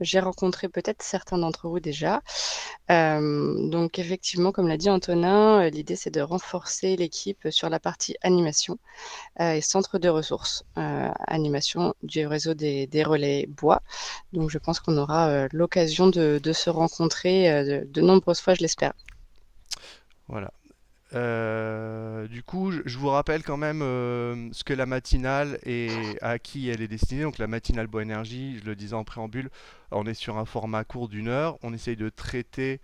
j'ai rencontré peut-être certains d'entre vous déjà. Donc effectivement, comme l'a dit Antonin, l'idée c'est de renforcer l'équipe sur la partie animation et centre de ressources, animation du réseau des relais bois. Donc je pense qu'on aura l'occasion de se rencontrer de nombreuses fois, je l'espère. Voilà. Du coup, je vous rappelle quand même ce que la matinale et à qui elle est destinée. Donc la matinale Bois Énergie, je le disais en préambule, on est sur un format court d'1 heure. On essaye de traiter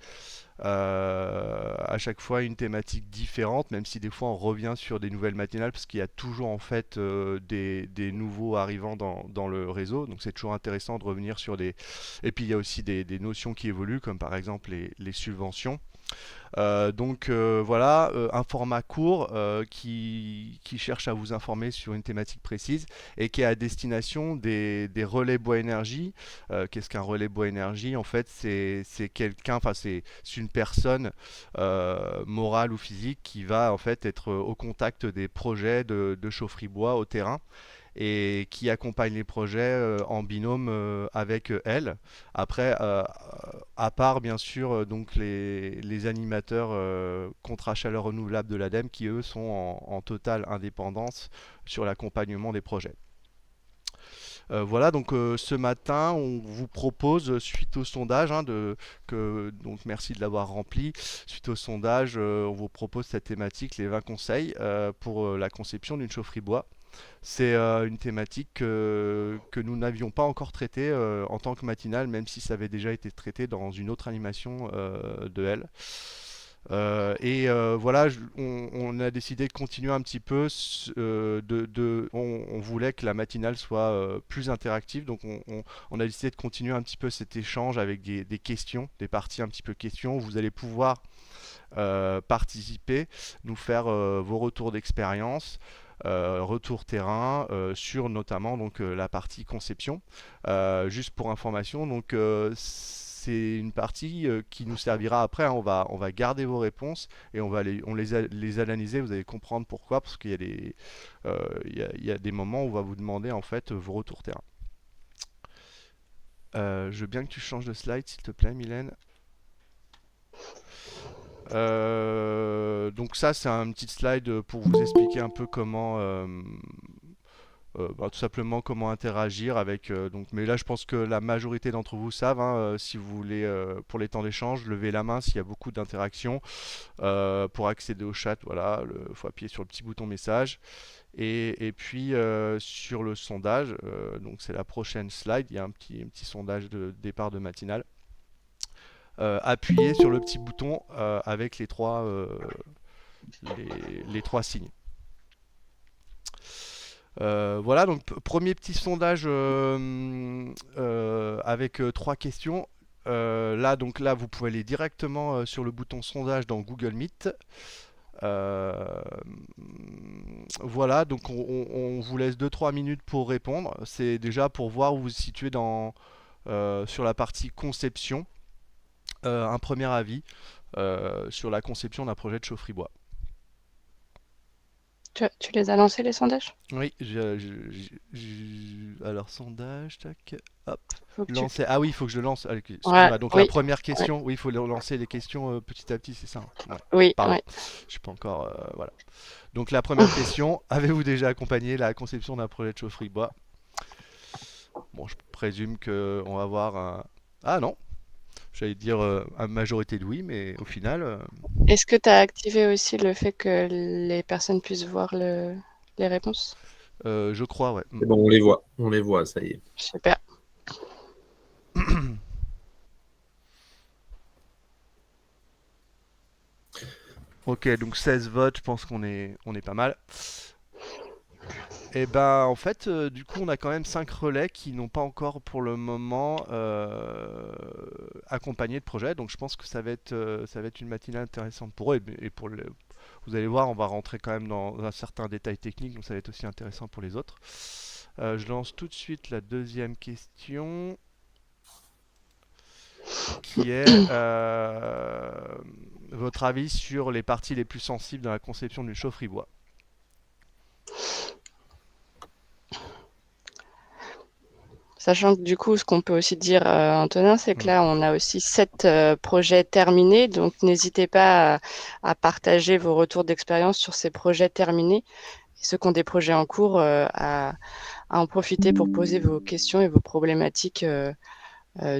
à chaque fois une thématique différente, même si des fois on revient sur des nouvelles matinales, parce qu'il y a toujours en fait des nouveaux arrivants dans le réseau. Donc c'est toujours intéressant de revenir sur des... Et puis il y a aussi des notions qui évoluent, comme par exemple les subventions. Voilà, un format court qui cherche à vous informer sur une thématique précise et qui est à destination des relais bois énergie. Qu'est-ce qu'un relais bois énergie? En fait, c'est quelqu'un, enfin c'est une personne morale ou physique qui va en fait être au contact des projets de chaufferie bois au terrain et qui accompagne les projets en binôme avec elle. Après, à part bien sûr donc les animateurs contrat chaleur renouvelable de l'ADEME qui eux sont en totale indépendance sur l'accompagnement des projets. Voilà, donc ce matin, on vous propose, suite au sondage, donc merci de l'avoir rempli, suite au sondage, on vous propose cette thématique, les 20 conseils pour la conception d'une chaufferie bois. C'est une thématique que nous n'avions pas encore traitée en tant que matinale, même si ça avait déjà été traité dans une autre animation de elle. Voilà, on a décidé de continuer un petit peu. On voulait que la matinale soit plus interactive, donc on a décidé de continuer un petit peu cet échange avec des questions, des parties un petit peu questions. Vous allez pouvoir participer, nous faire vos retours d'expérience. Retour terrain sur notamment donc la partie conception. Juste pour information, donc c'est une partie qui nous servira après, hein. On va garder vos réponses et les analyser. Vous allez comprendre pourquoi, parce qu'il y a il y a des moments où on va vous demander en fait vos retours terrain. Je veux bien que tu changes de slide, s'il te plaît, Mylène. Donc ça, c'est un petit slide pour vous expliquer un peu comment, tout simplement comment interagir avec. Mais là, je pense que la majorité d'entre vous savent. Si vous voulez, pour les temps d'échange, levez la main s'il y a beaucoup d'interactions. Pour accéder au chat, voilà, il faut appuyer sur le petit bouton message. Et puis sur le sondage, donc c'est la prochaine slide. Il y a un petit sondage de départ de matinale. Appuyez sur le petit bouton avec les trois signes. Voilà, donc premier petit sondage avec trois questions. Là, vous pouvez aller directement sur le bouton sondage dans Google Meet. Euh, voilà, donc on vous laisse 2-3 minutes pour répondre. C'est déjà pour voir où vous vous situez sur la partie conception. Un premier avis sur la conception d'un projet de chaufferie bois. Tu les as lancés, les sondages? Oui, alors sondage, tac, hop, Faut que tu... lancer. Ah oui, il faut que je le lance. Ah, ok, Ouais, excuse-moi. Donc la oui, première ouais, question, oui, il faut lancer les questions petit à petit, c'est ça, hein. Ouais. oui, Pardon, ouais. je suis pas encore, voilà. Donc la première question, avez-vous déjà accompagné la conception d'un projet de chaufferie bois? Bon, je présume que on va voir un. Ah non, j'allais dire une majorité de oui, mais au final, Est-ce que tu as activé aussi le fait que les personnes puissent voir les réponses? je crois, ouais. C'est bon, on les voit, ça y est. Super. Ok, donc 16 votes, je pense qu'on est pas mal. Et ben en fait, du coup, on a quand même 5 relais qui n'ont pas encore pour le moment accompagné de projet. Donc je pense que ça va être une matinée intéressante pour eux. Vous allez voir, on va rentrer quand même dans un certain détail technique, donc ça va être aussi intéressant pour les autres. Je lance tout de suite la deuxième question, qui est votre avis sur les parties les plus sensibles dans la conception d'une chaufferie bois. Sachant que du coup, ce qu'on peut aussi dire, Antonin, c'est que Mm. là, on a aussi 7 projets terminés. Donc, n'hésitez pas à partager vos retours d'expérience sur ces projets terminés. Et ceux qui ont des projets en cours, à en profiter pour poser vos questions et vos problématiques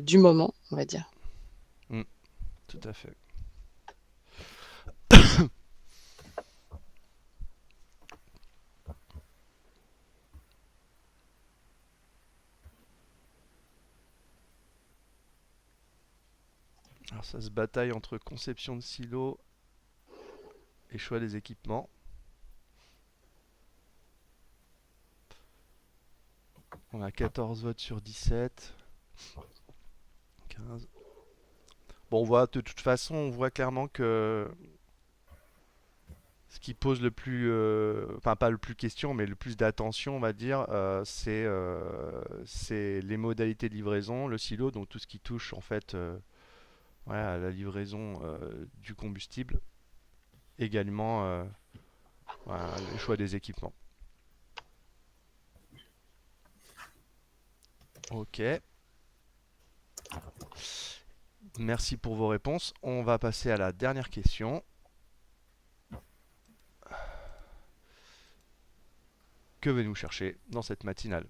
du moment, on va dire. Mm. Tout à fait. Alors ça se bataille entre conception de silos et choix des équipements. On a 14 votes sur 17. 15. Bon, on voit de toute façon, on voit clairement que ce qui pose le plus, enfin pas le plus question, mais le plus d'attention, on va dire, c'est les modalités de livraison, le silo, donc tout ce qui touche en fait ouais, à la livraison du combustible, également voilà, le choix des équipements. Ok, merci pour vos réponses. On va passer à la dernière question. Que venez-vous chercher dans cette matinale?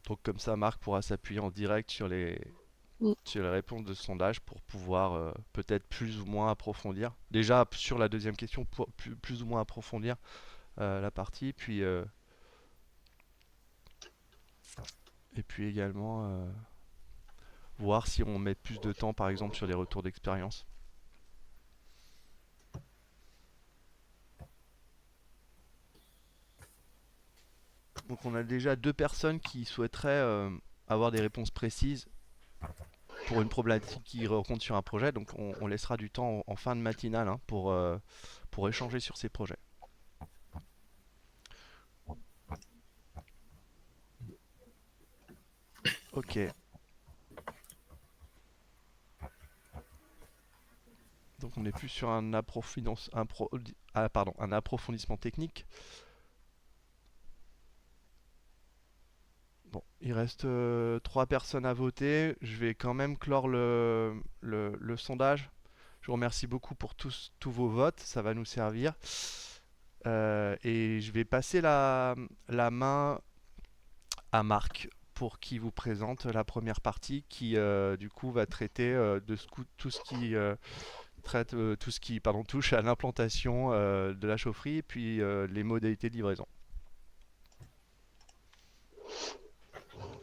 Donc comme ça, Marc pourra s'appuyer en direct Mm. sur les réponses de ce sondage pour pouvoir peut-être plus ou moins approfondir. Déjà sur la deuxième question, pour plus ou moins approfondir la partie, et puis également voir si on met plus de temps par exemple sur les retours d'expérience. Donc on a déjà 2 personnes qui souhaiteraient avoir des réponses précises pour une problématique qui rencontre sur un projet. Donc on laissera du temps en fin de matinale hein, pour échanger sur ces projets. Ok. Donc on est plus sur un approfondissement technique. Bon, il reste 3 personnes à voter. Je vais quand même clore le sondage. Je vous remercie beaucoup pour tous vos votes. Ça va nous servir. Et je vais passer la main à Marc pour qu'il vous présente la première partie qui du coup va traiter tout ce qui touche à l'implantation de la chaufferie et puis les modalités de livraison.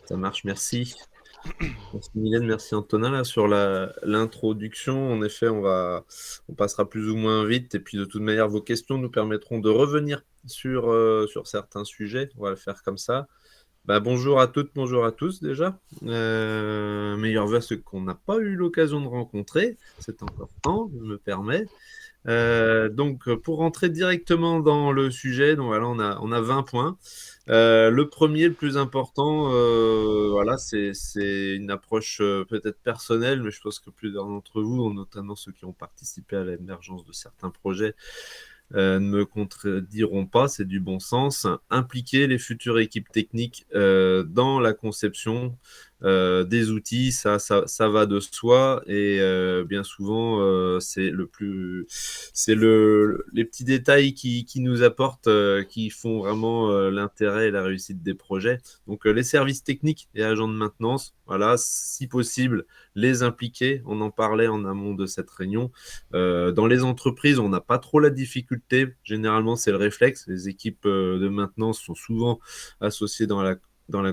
Ça marche, merci. Merci Mylène, merci Antonin là, sur l'introduction. En effet, on passera plus ou moins vite. Et puis de toute manière, vos questions nous permettront de revenir sur certains sujets. On va le faire comme ça. Bah, bonjour à toutes, bonjour à tous déjà. Meilleurs vœux à ceux qu'on n'a pas eu l'occasion de rencontrer. C'est encore temps, je me permets. Donc, pour rentrer directement dans le sujet, donc voilà, on a 20 points. Le premier, le plus important, voilà, c'est une approche peut-être personnelle, mais je pense que plusieurs d'entre vous, notamment ceux qui ont participé à l'émergence de certains projets, ne me contrediront pas, c'est du bon sens. Impliquer les futures équipes techniques dans la conception des outils, ça va de soi et bien souvent c'est les petits détails qui nous apportent, qui font vraiment l'intérêt et la réussite des projets. Donc les services techniques et agents de maintenance, voilà, si possible, les impliquer. On en parlait en amont de cette réunion. Dans les entreprises, on n'a pas trop la difficulté. Généralement, c'est le réflexe. Les équipes de maintenance sont souvent associées dans la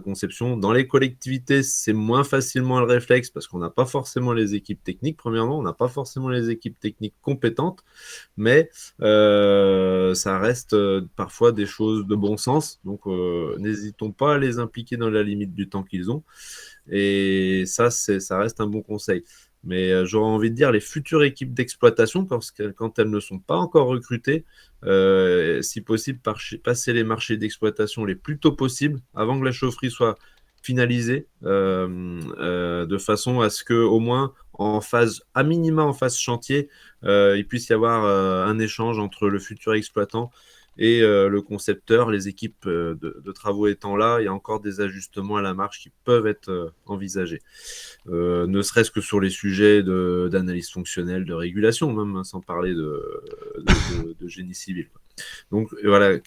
conception. Dans les collectivités, c'est moins facilement le réflexe parce qu'on n'a pas forcément les équipes techniques. Premièrement, on n'a pas forcément les équipes techniques compétentes, mais ça reste parfois des choses de bon sens. Donc, n'hésitons pas à les impliquer dans la limite du temps qu'ils ont. Et ça reste un bon conseil. Mais j'aurais envie de dire les futures équipes d'exploitation, quand elles ne sont pas encore recrutées, si possible, passer les marchés d'exploitation les plus tôt possible, avant que la chaufferie soit finalisée, de façon à ce qu'au moins en phase, à minima en phase chantier, il puisse y avoir un échange entre le futur exploitant et le concepteur. Les équipes de travaux étant là, il y a encore des ajustements à la marge qui peuvent être envisagés. Ne serait-ce que sur les sujets d'analyse fonctionnelle, de régulation même, sans parler de génie civil. Donc voilà,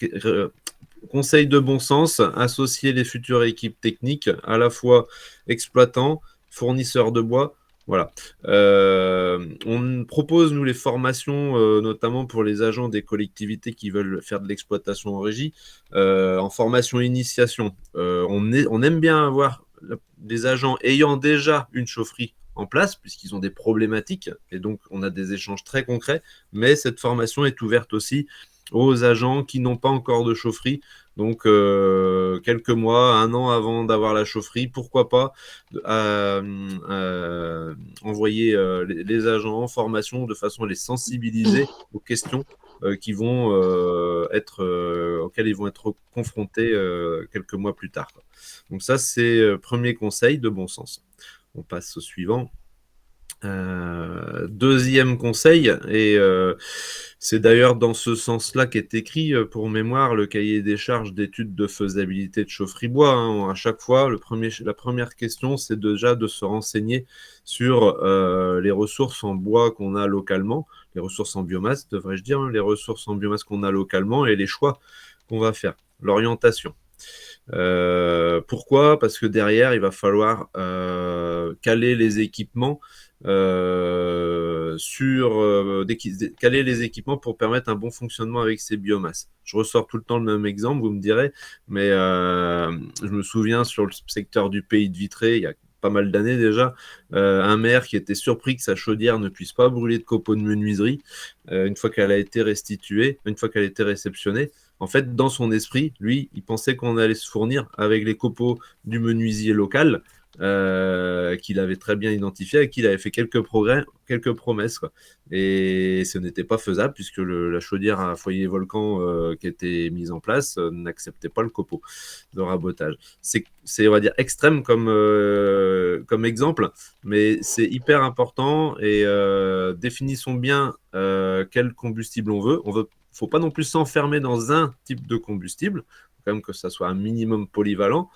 conseil de bon sens, associer les futures équipes techniques, à la fois exploitants, fournisseurs de bois. Voilà. On propose, nous, les formations, notamment pour les agents des collectivités qui veulent faire de l'exploitation en régie, en formation initiation. On aime bien avoir des agents ayant déjà une chaufferie en place, puisqu'ils ont des problématiques, et donc on a des échanges très concrets, mais cette formation est ouverte aussi aux agents qui n'ont pas encore de chaufferie. Donc, quelques mois, 1 an avant d'avoir la chaufferie, pourquoi pas envoyer les agents en formation de façon à les sensibiliser aux questions auxquelles ils vont être confrontés quelques mois plus tard. Donc ça, c'est premier conseil de bon sens. On passe au suivant. Deuxième conseil, et c'est d'ailleurs dans ce sens-là qu'est écrit, pour mémoire, le cahier des charges d'études de faisabilité de chaufferie bois. À chaque fois, la première question, c'est déjà de se renseigner sur les ressources en bois qu'on a localement, les ressources en biomasse, devrais-je dire, les ressources en biomasse qu'on a localement et les choix qu'on va faire, l'orientation. Pourquoi ? Parce que derrière, il va falloir caler les équipements caler les équipements pour permettre un bon fonctionnement avec ces biomasses. Je ressors tout le temps le même exemple, vous me direz, mais je me souviens sur le secteur du Pays de Vitré, il y a pas mal d'années déjà, un maire qui était surpris que sa chaudière ne puisse pas brûler de copeaux de menuiserie une fois qu'elle a été restituée, une fois qu'elle a été réceptionnée. En fait, dans son esprit, lui, il pensait qu'on allait se fournir avec les copeaux du menuisier local, qu'il avait très bien identifié, et qu'il avait fait quelques promesses, quoi. Et ce n'était pas faisable, puisque la chaudière à foyer volcan qui était mise en place n'acceptait pas le copeau de rabotage. C'est, on va dire, extrême comme exemple, mais c'est hyper important, et définissons bien quel combustible on veut. Faut pas non plus s'enfermer dans un type de combustible, quand même que ça soit un minimum polyvalent.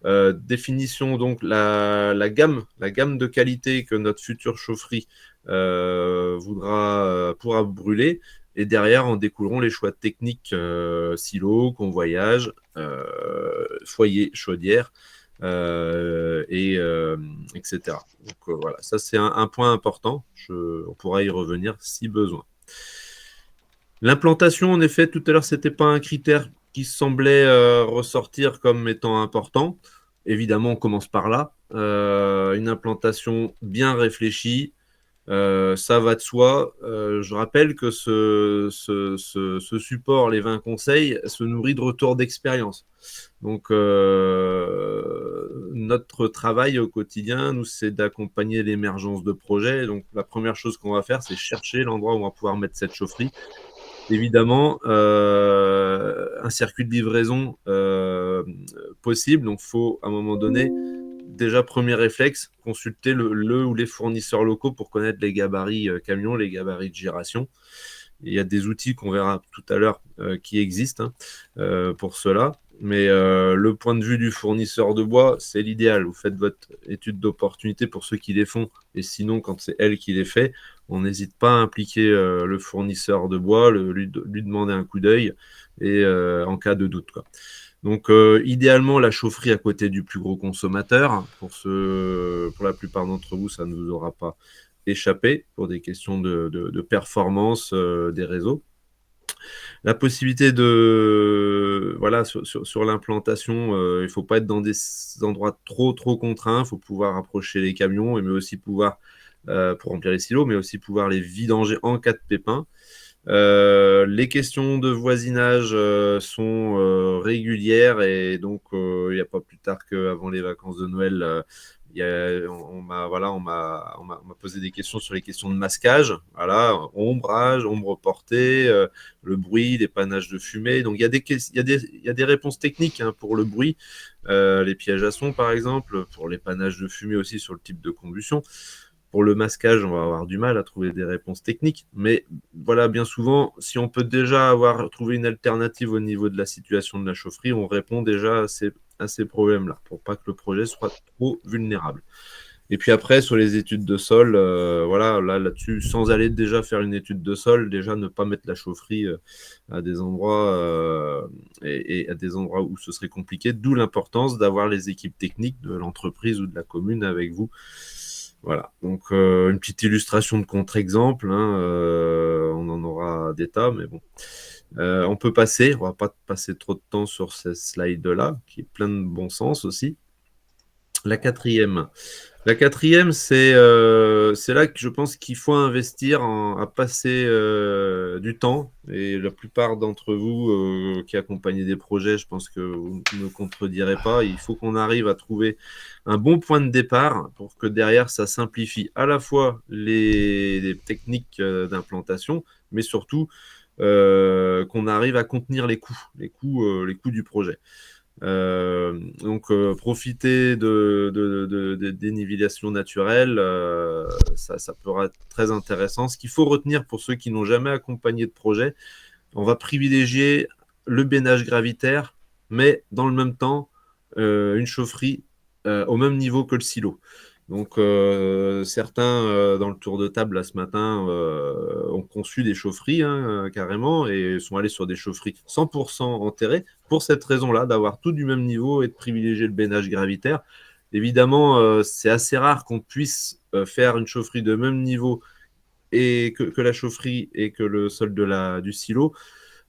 Définissons donc la gamme de qualité que notre future chaufferie pourra brûler, et derrière en découleront les choix techniques, silo, convoyage, foyer, chaudière, etc. Donc voilà, ça c'est un point important, on pourra y revenir si besoin. L'implantation, en effet, tout à l'heure, ce n'était pas un critère qui semblait ressortir comme étant important. Évidemment, on commence par là. Une implantation bien réfléchie, ça va de soi. Je rappelle que ce support, les 20 conseils, se nourrit de retours d'expérience. Donc, notre travail au quotidien, nous, c'est d'accompagner l'émergence de projets. Donc, la première chose qu'on va faire, c'est chercher l'endroit où on va pouvoir mettre cette chaufferie. Évidemment, un circuit de livraison possible. Donc, il faut, à un moment donné, déjà, premier réflexe, consulter le ou les fournisseurs locaux pour connaître les gabarits camions, les gabarits de giration. Il y a des outils qu'on verra tout à l'heure qui existent pour cela. Mais le point de vue du fournisseur de bois, c'est l'idéal. Vous faites votre étude d'opportunité pour ceux qui les font. Et sinon, quand c'est elle qui les fait, on n'hésite pas à impliquer le fournisseur de bois, lui demander un coup d'œil et en cas de doute, quoi. Donc, idéalement, la chaufferie à côté du plus gros consommateur. Pour la plupart d'entre vous, ça ne vous aura pas échappé pour des questions de performance des réseaux. La possibilité voilà, sur l'implantation, il ne faut pas être dans des endroits trop contraints. Il faut pouvoir approcher les camions, mais aussi pouvoir, pour remplir les silos, mais aussi pouvoir les vidanger en cas de pépin. Les questions de voisinage sont régulières, et donc il n'y a pas plus tard qu'avant les vacances de Noël, on m'a posé des questions sur les questions de masquage, voilà, ombrage, ombre portée, le bruit, les panaches de fumée. Donc il y a des réponses techniques pour le bruit, les pièges à son par exemple, pour les panaches de fumée aussi sur le type de combustion. pour le masquage, on va avoir du mal à trouver des réponses techniques. Mais voilà, bien souvent, si on peut déjà avoir trouvé une alternative au niveau de la situation de la chaufferie, on répond déjà à ces problèmes-là, pour pas que le projet soit trop vulnérable. Et puis après, sur les études de sol, voilà, là-dessus, sans aller déjà faire une étude de sol, déjà ne pas mettre la chaufferie à des endroits et à des endroits où ce serait compliqué, d'où l'importance d'avoir les équipes techniques de l'entreprise ou de la commune avec vous. Voilà, donc une petite illustration de contre-exemple, hein, on en aura des tas, mais bon. On peut passer, on va pas passer trop de temps sur ce slide-là, qui est plein de bon sens aussi. La quatrième, c'est là que je pense qu'il faut investir à passer du temps. Et la plupart d'entre vous qui accompagnez des projets, je pense que vous ne me contredirez pas. Il faut qu'on arrive à trouver un bon point de départ pour que derrière, ça simplifie à la fois les techniques d'implantation, mais surtout qu'on arrive à contenir les coûts du projet. Donc, profiter des nivellations naturelles, ça peut être très intéressant. Ce qu'il faut retenir pour ceux qui n'ont jamais accompagné de projet, on va privilégier le bénage gravitaire, mais dans le même temps, une chaufferie au même niveau que le silo. Donc, certains, dans le tour de table là, ce matin, ont conçu des chaufferies carrément et sont allés sur des chaufferies 100% enterrées pour cette raison-là, d'avoir tout du même niveau et de privilégier le bénage gravitaire. Évidemment, c'est assez rare qu'on puisse faire une chaufferie de même niveau et que la chaufferie et que le sol du silo.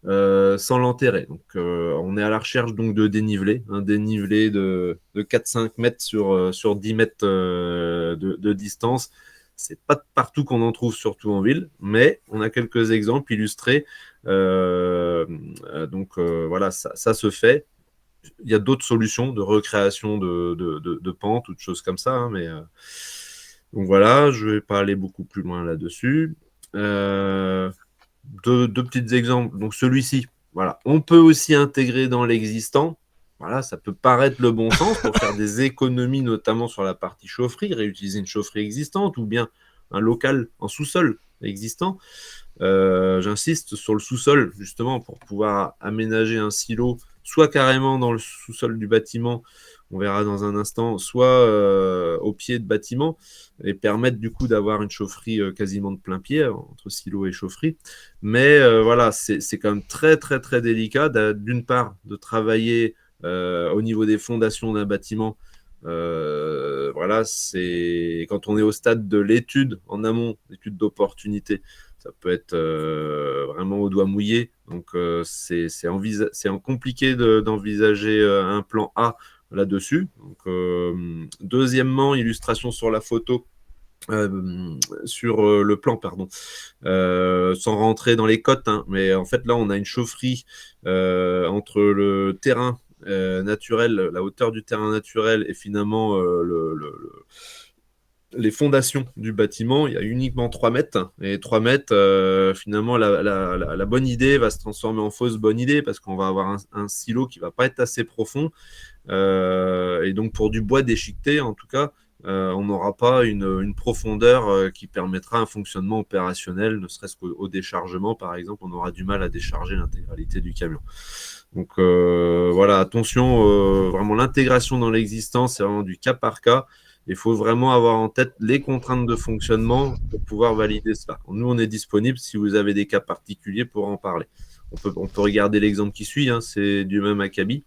Sans l'enterrer. Donc, on est à la recherche donc, de dénivelé, un dénivelé de 4-5 mètres sur 10 mètres de distance. C'est pas partout qu'on en trouve, surtout en ville, mais on a quelques exemples illustrés. Donc, voilà, ça se fait. Il y a d'autres solutions de recréation de pentes ou de choses comme ça, hein, mais donc voilà, je ne vais pas aller beaucoup plus loin là-dessus. Deux petits exemples. Donc celui-ci, voilà, on peut aussi intégrer dans l'existant. Voilà, ça peut paraître le bon sens pour faire des économies, notamment sur la partie chaufferie, réutiliser une chaufferie existante ou bien un local en sous-sol existant. J'insiste sur le sous-sol, justement, pour pouvoir aménager un silo, soit carrément dans le sous-sol du bâtiment, on verra dans un instant, soit au pied de bâtiment, et permettre du coup d'avoir une chaufferie quasiment de plein pied, entre silo et chaufferie. Mais voilà, c'est quand même très, très, très délicat, d'une part, de travailler au niveau des fondations d'un bâtiment. Voilà, c'est quand on est au stade de l'étude en amont, l'étude d'opportunité, ça peut être vraiment au doigt mouillé. Donc, c'est compliqué d'envisager un plan A là-dessus. Donc, deuxièmement, illustration sur la photo. Sur le plan, pardon, sans rentrer dans les cotes, hein, mais en fait là on a une chaufferie entre le terrain naturel, la hauteur du terrain naturel et finalement les fondations du bâtiment. Il y a uniquement 3 mètres et 3 mètres, finalement la bonne idée va se transformer en fausse bonne idée parce qu'on va avoir un silo qui va pas être assez profond et donc pour du bois déchiqueté en tout cas, on n'aura pas une profondeur qui permettra un fonctionnement opérationnel, ne serait-ce qu'au déchargement, par exemple, on aura du mal à décharger l'intégralité du camion. Donc voilà, attention, vraiment l'intégration dans l'existence, c'est vraiment du cas par cas. Il faut vraiment avoir en tête les contraintes de fonctionnement pour pouvoir valider cela. Nous, on est disponible si vous avez des cas particuliers pour en parler. On peut regarder l'exemple qui suit, hein, c'est du même acabit.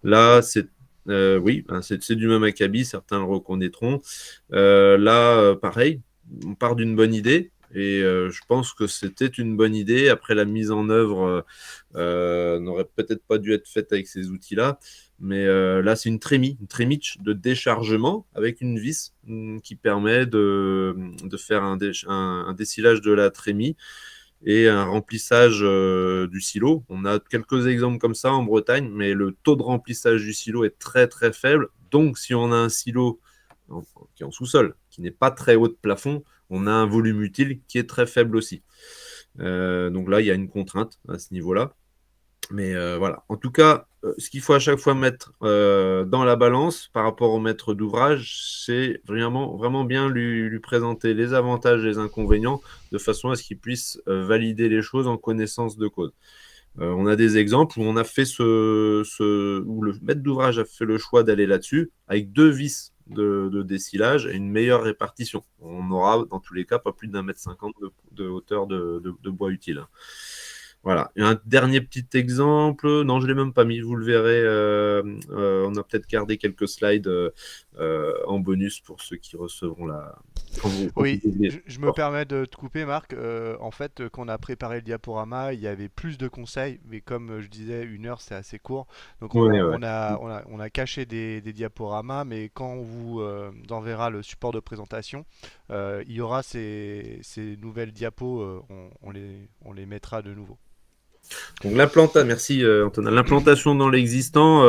Là, c'est oui, c'est du même acabit, certains le reconnaîtront. Là, pareil, on part d'une bonne idée et je pense que c'était une bonne idée. Après, la mise en œuvre n'aurait peut-être pas dû être faite avec ces outils-là. Mais là, c'est une trémitch de déchargement avec une vis qui permet de faire un dessilage de la trémie et un remplissage du silo. On a quelques exemples comme ça en Bretagne, mais le taux de remplissage du silo est très très faible. Donc, si on a un silo qui est en sous-sol, qui n'est pas très haut de plafond, on a un volume utile qui est très faible aussi. Donc là, il y a une contrainte à ce niveau-là. Mais voilà. En tout cas, ce qu'il faut à chaque fois mettre dans la balance par rapport au maître d'ouvrage, c'est vraiment, vraiment bien lui présenter les avantages et les inconvénients de façon à ce qu'il puisse valider les choses en connaissance de cause. On a des exemples où on a fait où le maître d'ouvrage a fait le choix d'aller là-dessus avec 2 vis de dessilage et une meilleure répartition. On aura dans tous les cas pas plus d'1,50 m de hauteur de bois utile. Voilà. Et un dernier petit exemple, non, je ne l'ai même pas mis, vous le verrez. On a peut-être gardé quelques slides en bonus pour ceux qui recevront la. Quand Oui, vous ouvrez. je me permets de te couper, Marc. En fait, quand on a préparé le diaporama, il y avait plus de conseils, mais comme je disais, 1 heure, c'est assez court. Donc, Ouais, ouais. on a caché des diaporamas, mais quand on vous enverra le support de présentation, il y aura ces nouvelles diapos, on les mettra de nouveau. Donc merci Antonin. L'implantation dans l'existant,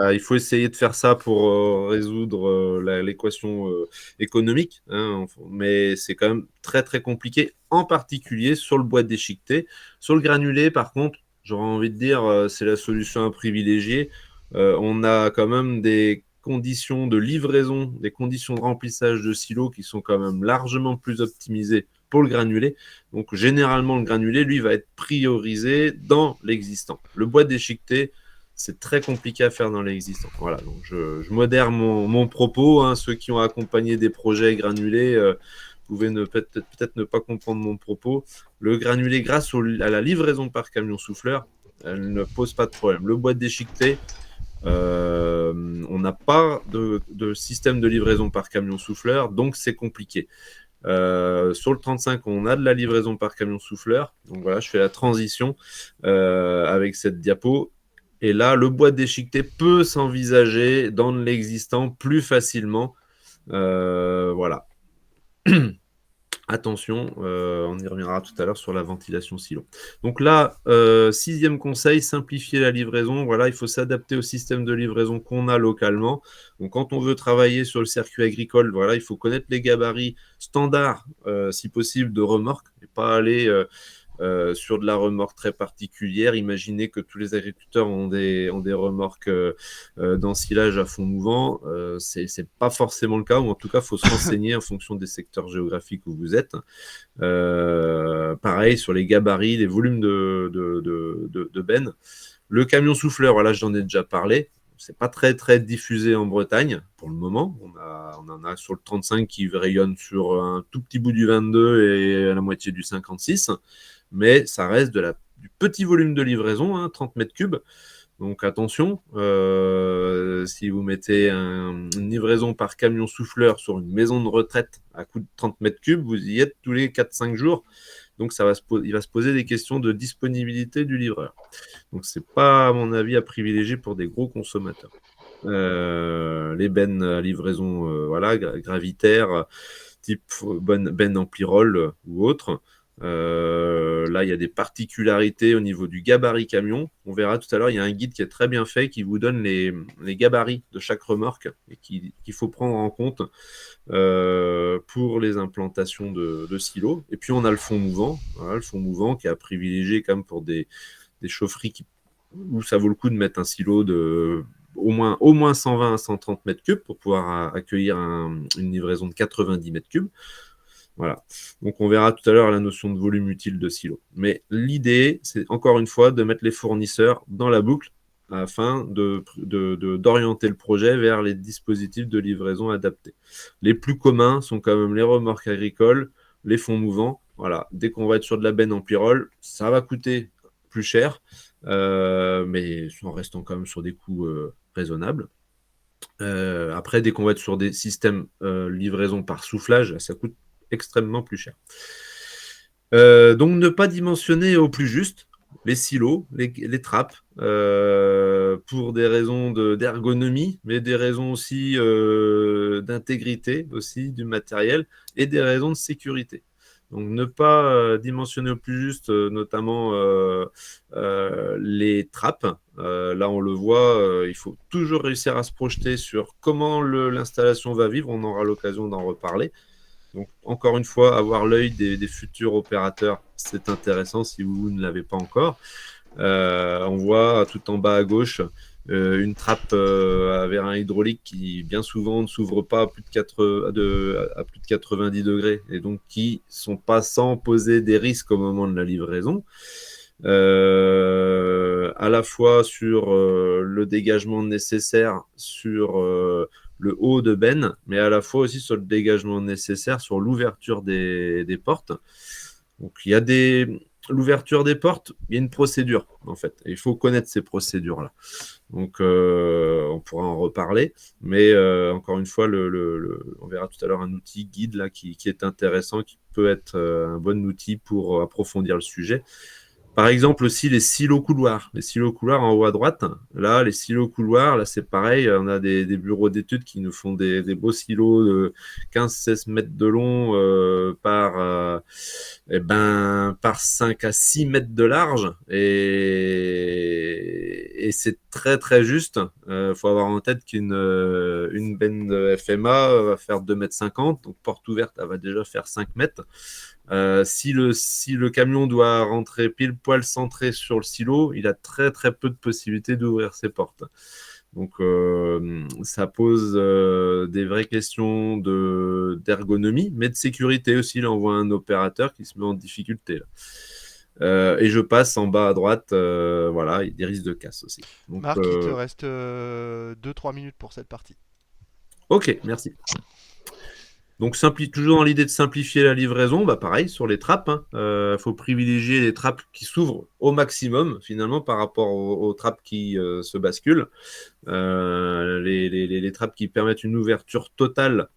il faut essayer de faire ça pour résoudre l'équation économique, hein, mais c'est quand même très très compliqué, en particulier sur le bois déchiqueté. Sur le granulé, par contre, j'aurais envie de dire, c'est la solution à privilégier. On a quand même des conditions de livraison, des conditions de remplissage de silos qui sont quand même largement plus optimisées pour le granulé. Donc, généralement, le granulé, lui, va être priorisé dans l'existant. Le bois déchiqueté, c'est très compliqué à faire dans l'existant. Voilà, donc je modère mon propos. Hein. Ceux qui ont accompagné des projets granulés pouvaient peut-être ne pas comprendre mon propos. Le granulé, grâce à la livraison par camion souffleur, elle ne pose pas de problème. Le bois déchiqueté, on n'a pas de système de livraison par camion souffleur, donc c'est compliqué. Sur le 35, on a de la livraison par camion souffleur. Donc voilà, je fais la transition avec cette diapo. Et là, le bois déchiqueté peut s'envisager dans l'existant plus facilement. Voilà. Attention, on y reviendra tout à l'heure sur la ventilation silo. Donc là, 6e conseil, simplifier la livraison. Voilà, il faut s'adapter au système de livraison qu'on a localement. Donc quand on veut travailler sur le circuit agricole, voilà, il faut connaître les gabarits standards, si possible, de remorque, et pas aller sur de la remorque très particulière. Imaginez que tous les agriculteurs ont des remorques d'ensilage à fond mouvant. C'est pas forcément le cas, ou en tout cas, il faut se renseigner en fonction des secteurs géographiques où vous êtes. Pareil sur les gabarits, les volumes de bennes. Le camion souffleur, voilà, j'en ai déjà parlé. C'est pas très très diffusé en Bretagne pour le moment. On en a sur le 35 qui rayonne sur un tout petit bout du 22 et la moitié du 56, mais ça reste du petit volume de livraison, hein, 30 mètres cubes. Donc attention, si vous mettez une livraison par camion souffleur sur une maison de retraite à coût de 30 mètres cubes, vous y êtes tous les 4-5 jours. Donc il va se poser des questions de disponibilité du livreur. Donc c'est pas, à mon avis, à privilégier pour des gros consommateurs. Les bennes à livraison voilà, gravitaire, type benne en pyrrole ou autre. Là, il y a des particularités au niveau du gabarit camion. On verra tout à l'heure, il y a un guide qui est très bien fait qui vous donne les gabarits de chaque remorque et qu'il faut prendre en compte pour les implantations de silos. Et puis, on a le fond mouvant, voilà, le fond mouvant qui est à privilégier quand même pour des chaufferies où ça vaut le coup de mettre un silo de au moins 120 à 130 mètres cubes pour pouvoir accueillir une livraison de 90 mètres cubes. Voilà. Donc, on verra tout à l'heure la notion de volume utile de silo. Mais l'idée, c'est encore une fois de mettre les fournisseurs dans la boucle afin d'orienter le projet vers les dispositifs de livraison adaptés. Les plus communs sont quand même les remorques agricoles, les fonds mouvants. Voilà. Dès qu'on va être sur de la benne en pyrrole, ça va coûter plus cher, mais en restant quand même sur des coûts raisonnables. Après, dès qu'on va être sur des systèmes livraison par soufflage, ça coûte extrêmement plus cher. Donc, ne pas dimensionner au plus juste les silos, les trappes, pour des raisons d'ergonomie, mais des raisons aussi d'intégrité aussi du matériel et des raisons de sécurité. Donc, ne pas dimensionner au plus juste, notamment les trappes. Là, on le voit, il faut toujours réussir à se projeter sur comment l'installation va vivre. On aura l'occasion d'en reparler. Donc, encore une fois, avoir l'œil des futurs opérateurs, c'est intéressant si vous ne l'avez pas encore. On voit tout en bas à gauche une trappe à vérin hydraulique qui bien souvent ne s'ouvre pas à plus à plus de 90 degrés et donc qui sont pas sans poser des risques au moment de la livraison. À la fois sur le dégagement nécessaire sur le haut de benne, mais à la fois aussi sur le dégagement nécessaire sur l'ouverture des portes. Donc il y a l'ouverture des portes, il y a une procédure en fait. Et il faut connaître ces procédures-là. Donc on pourra en reparler, mais encore une fois, on verra tout à l'heure un outil guide là qui est intéressant, qui peut être un bon outil pour approfondir le sujet. Par exemple aussi les silos couloirs. Les silos couloirs en haut à droite. Là, les silos couloirs, là c'est pareil. On a des bureaux d'études qui nous font des beaux silos de 15-16 mètres de long par 5 à 6 mètres de large. Et c'est très très juste. Faut avoir en tête une benne de FMA va faire 2,50 m. Donc porte ouverte, elle va déjà faire 5 mètres. Si le camion doit rentrer pile poil centré sur le silo, il a très très peu de possibilités d'ouvrir ses portes. Donc ça pose des vraies questions d'ergonomie, mais de sécurité aussi. Là, on voit un opérateur qui se met en difficulté. Là. Et je passe en bas à droite, voilà, il y a des risques de casse aussi. Donc, Marc, il te reste 2-3 minutes pour cette partie. Ok, merci. Donc, toujours dans l'idée de simplifier la livraison, bah pareil, sur les trappes, faut privilégier les trappes qui s'ouvrent au maximum, finalement, par rapport aux trappes qui se basculent. Les trappes qui permettent une ouverture totale,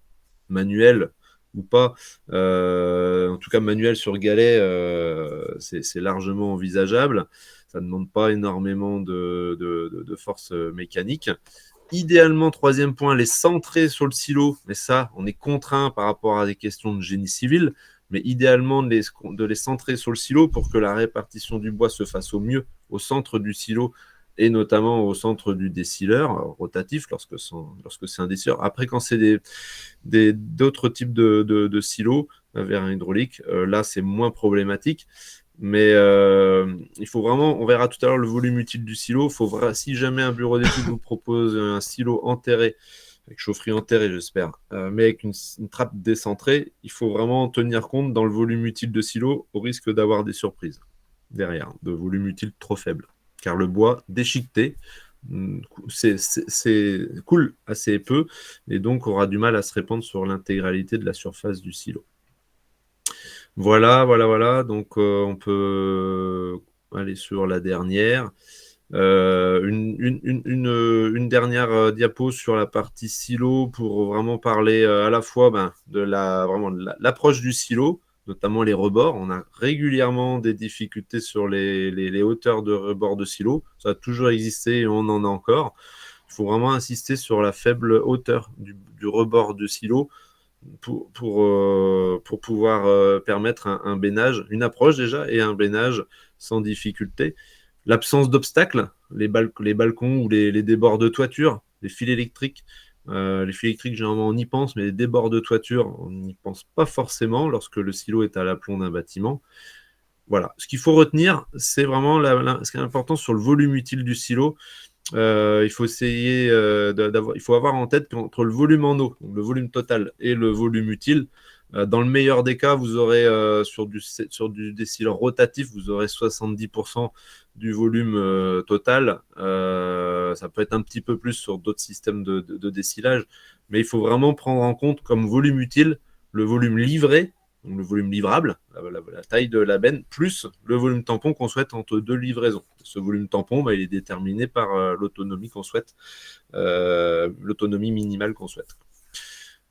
manuelle ou pas, en tout cas manuelle sur galet, c'est largement envisageable. Ça ne demande pas énormément de force mécanique. Idéalement, troisième point, les centrer sur le silo. Mais ça, on est contraint par rapport à des questions de génie civil. Mais idéalement, de les centrer sur le silo pour que la répartition du bois se fasse au mieux au centre du silo et notamment au centre du décileur rotatif lorsque c'est un décileur. Après, quand c'est d'autres types de silos, vérin hydraulique, là, c'est moins problématique. Mais il faut vraiment, on verra tout à l'heure le volume utile du silo. Si jamais un bureau d'études vous propose un silo enterré, avec chaufferie enterrée, j'espère, mais avec une trappe décentrée, il faut vraiment tenir compte dans le volume utile de silo au risque d'avoir des surprises derrière, de volume utile trop faible. Car le bois déchiqueté coule assez peu et donc aura du mal à se répandre sur l'intégralité de la surface du silo. Voilà. Donc, on peut aller sur la dernière. Une dernière diapo sur la partie silo pour vraiment parler à la fois de l'approche du silo, notamment les rebords. On a régulièrement des difficultés sur les hauteurs de rebord de silo. Ça a toujours existé et on en a encore. Il faut vraiment insister sur la faible hauteur du rebord de silo pour pouvoir permettre un bénage, une approche déjà et un bénage sans difficulté. L'absence d'obstacles, les balcons ou les débords de toiture, les fils électriques. Généralement, on y pense, mais les débords de toiture, on n'y pense pas forcément lorsque le silo est à l'aplomb d'un bâtiment. Voilà. Ce qu'il faut retenir, c'est vraiment ce qui est important sur le volume utile du silo. Il faut essayer il faut avoir en tête qu'entre le volume en eau, donc le volume total, et le volume utile, dans le meilleur des cas, vous aurez sur du décileur rotatif, vous aurez 70% du volume total. Ça peut être un petit peu plus sur d'autres systèmes de décilage, mais il faut vraiment prendre en compte comme volume utile le volume livré, donc le volume livrable, la taille de la benne, plus le volume tampon qu'on souhaite entre deux livraisons. Ce volume tampon, il est déterminé par l'autonomie qu'on souhaite, l'autonomie minimale qu'on souhaite.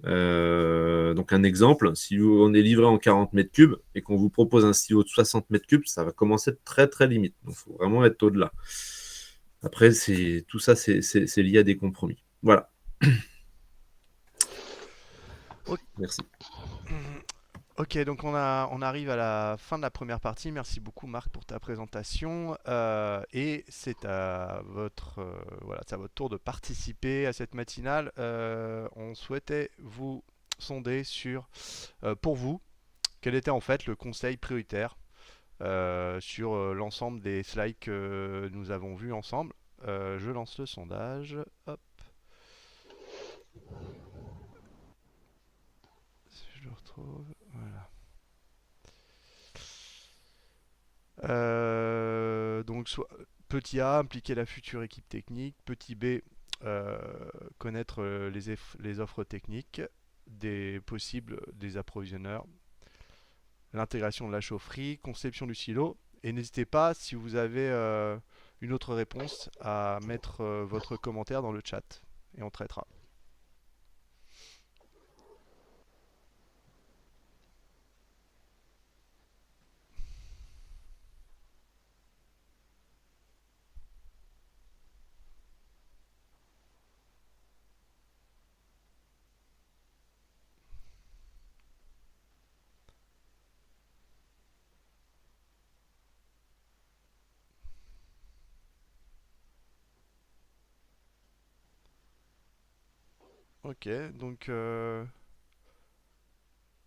Donc un exemple, si on est livré en 40 mètres cubes et qu'on vous propose un silo de 60 mètres cubes, ça va commencer très très limite. Donc il faut vraiment être au-delà. Après, tout ça, c'est lié à des compromis. Voilà. Okay. Merci. Ok, donc on arrive à la fin de la première partie. Merci beaucoup Marc pour ta présentation. Et c'est à votre tour de participer à cette matinale. On souhaitait vous sonder sur, pour vous, quel était en fait le conseil prioritaire sur l'ensemble des slides que nous avons vus ensemble. Je lance le sondage. Hop. Si je le retrouve. Voilà. Donc, petit A, impliquer la future équipe technique. Petit B, euh, connaître les offres techniques des possibles des approvisionneurs. L'intégration de la chaufferie, conception du silo. Et n'hésitez pas, si vous avez une autre réponse, à mettre votre commentaire dans le chat et on traitera. Ok, donc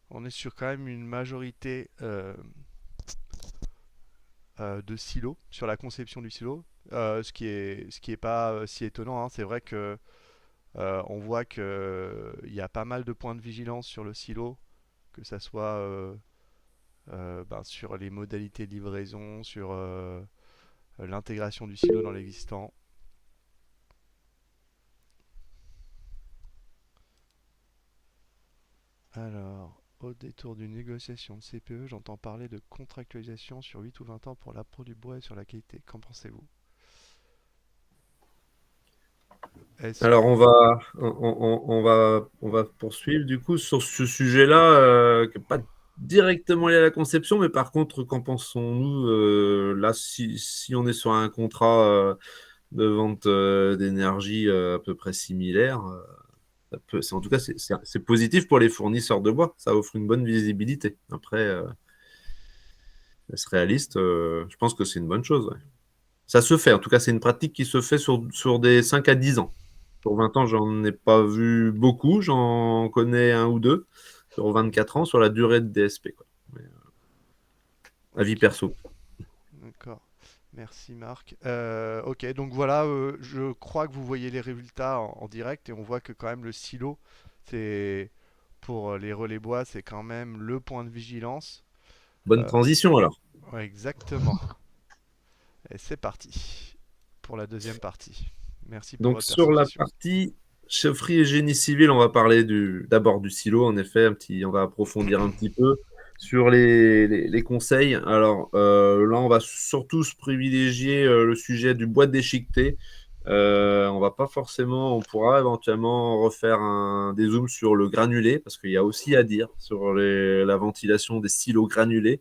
on est sur quand même une majorité de silos, sur la conception du silo, ce qui est pas si étonnant, hein. C'est vrai que on voit que il y a pas mal de points de vigilance sur le silo, que ça soit sur les modalités de livraison, sur l'intégration du silo dans l'existant. Alors, au détour d'une négociation de CPE, j'entends parler de contractualisation sur 8 ou 20 ans pour l'apport du bois et sur la qualité. Qu'en pensez-vous? Alors, on va poursuivre du coup sur ce sujet-là, qui n'est pas directement lié à la conception, mais par contre, qu'en pensons-nous là, si on est sur un contrat de vente d'énergie à peu près similaire, en tout cas, c'est positif pour les fournisseurs de bois. Ça offre une bonne visibilité. Après, être réaliste, je pense que c'est une bonne chose. Ouais. Ça se fait. En tout cas, c'est une pratique qui se fait sur des 5 à 10 ans. Sur 20 ans, j'en ai pas vu beaucoup. J'en connais un ou deux. Sur 24 ans, sur la durée de DSP. Quoi. Mais, avis Ok, perso. d'accord. Merci Marc. Ok, donc voilà, je crois que vous voyez les résultats en direct et on voit que quand même le silo, c'est pour les relais bois, c'est quand même le point de vigilance. Bonne Euh, transition alors. ouais, exactement. Et c'est parti pour la deuxième partie. Merci pour Donc votre sur la participation. partie chaufferie et génie civil, on va parler d'abord du silo, en effet, on va approfondir un petit peu sur les conseils. Alors là, on va surtout se privilégier le sujet du bois déchiqueté. On va pas forcément, on pourra éventuellement refaire des zooms sur le granulé, parce qu'il y a aussi à dire sur la ventilation des silos granulés.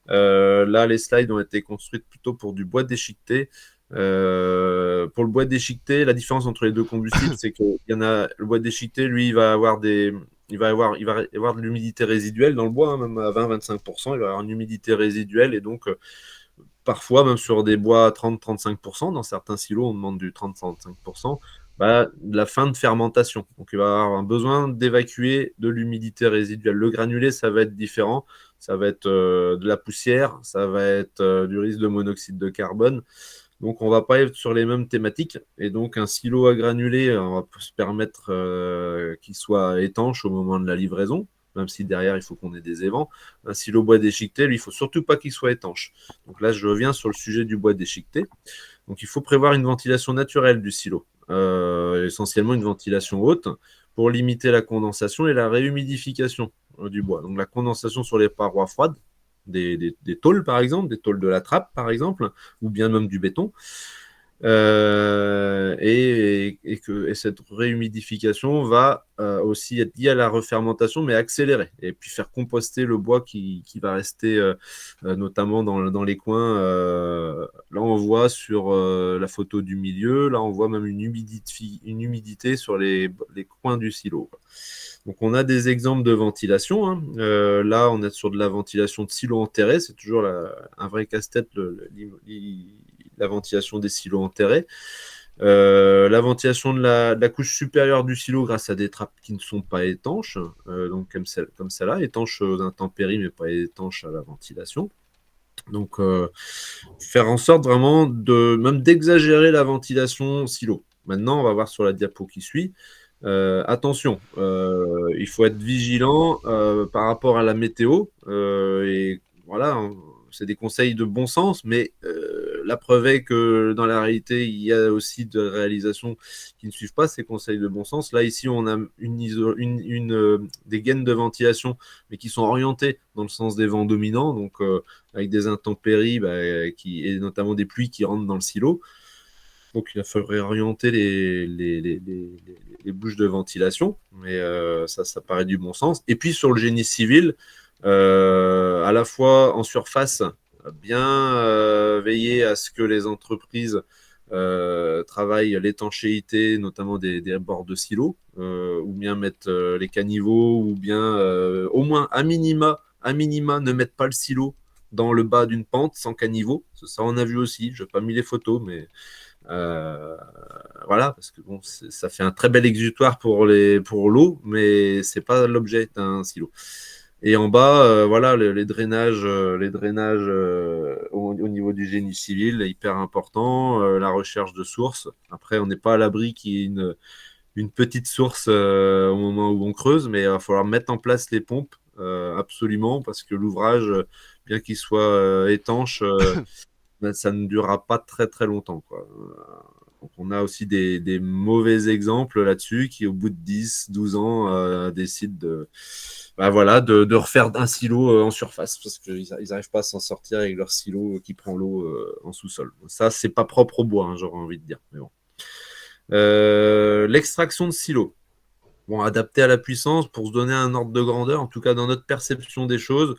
Là, les slides ont été construites plutôt pour du bois déchiqueté. Pour le bois déchiqueté, la différence entre les deux combustibles, c'est qu'il y en a le bois déchiqueté, lui, il va avoir de l'humidité résiduelle dans le bois, hein, même à 20-25%, il va avoir une humidité résiduelle et donc parfois même sur des bois à 30-35%, dans certains silos, on demande du 30-35%, de la fin de fermentation. Donc il va avoir un besoin d'évacuer de l'humidité résiduelle. Le granulé, ça va être différent. Ça va être de la poussière, ça va être du risque de monoxyde de carbone. Donc, on ne va pas être sur les mêmes thématiques. Et donc, un silo à granulés, on va se permettre qu'il soit étanche au moment de la livraison, même si derrière, il faut qu'on ait des évents. Un silo bois déchiqueté, lui, il ne faut surtout pas qu'il soit étanche. Donc là, je reviens sur le sujet du bois déchiqueté. Donc, il faut prévoir une ventilation naturelle du silo, essentiellement une ventilation haute pour limiter la condensation et la réhumidification du bois. Donc, la condensation sur les parois froides, des tôles, par exemple, des tôles de la trappe, par exemple, ou bien même du béton. Et cette réhumidification va aussi être liée à la refermentation, mais accélérée, et puis faire composter le bois qui va rester notamment dans les coins. Là, on voit sur la photo du milieu, là, on voit même une humidité sur les coins du silo. Donc, on a des exemples de ventilation. Hein. Là, on est sur de la ventilation de silos enterrés. C'est toujours un vrai casse-tête, la ventilation des silos enterrés. La ventilation de la couche supérieure du silo grâce à des trappes qui ne sont pas étanches, donc comme celle-là, étanches aux intempéries, mais pas étanches à la ventilation. Donc, faire en sorte vraiment même d'exagérer la ventilation silo. Maintenant, on va voir sur la diapo qui suit. Attention, il faut être vigilant par rapport à la météo. Et voilà, hein, c'est des conseils de bon sens, mais la preuve est que dans la réalité, il y a aussi de réalisations qui ne suivent pas ces conseils de bon sens. Là, ici, on a des gaines de ventilation, mais qui sont orientées dans le sens des vents dominants, donc avec des intempéries et notamment des pluies qui rentrent dans le silo. Donc, il faudrait orienter les bouches de ventilation, mais ça paraît du bon sens. Et puis, sur le génie civil, à la fois en surface, bien veiller à ce que les entreprises travaillent l'étanchéité, notamment des bords de silos, ou bien mettre les caniveaux, ou bien au moins à minima, ne mettre pas le silo dans le bas d'une pente sans caniveau. Ça, on a vu aussi. Je n'ai pas mis les photos, mais voilà, parce que bon, ça fait un très bel exutoire pour l'eau, mais c'est pas l'objet d'un silo. Et en bas, voilà, les drainages, au niveau du génie civil, hyper important. La recherche de sources. Après, on n'est pas à l'abri qu'il y ait une petite source au moment où on creuse, mais il va falloir mettre en place les pompes absolument, parce que l'ouvrage, bien qu'il soit étanche, ça ne durera pas très très longtemps, quoi. Donc on a aussi des mauvais exemples là-dessus qui, au bout de 10, 12 ans, décident de refaire un silo en surface parce qu'ils n'arrivent pas à s'en sortir avec leur silo qui prend l'eau en sous-sol. Ça, c'est pas propre au bois, hein, j'aurais envie de dire. Mais bon. L'extraction de silo. Bon, adapté à la puissance pour se donner un ordre de grandeur, en tout cas dans notre perception des choses.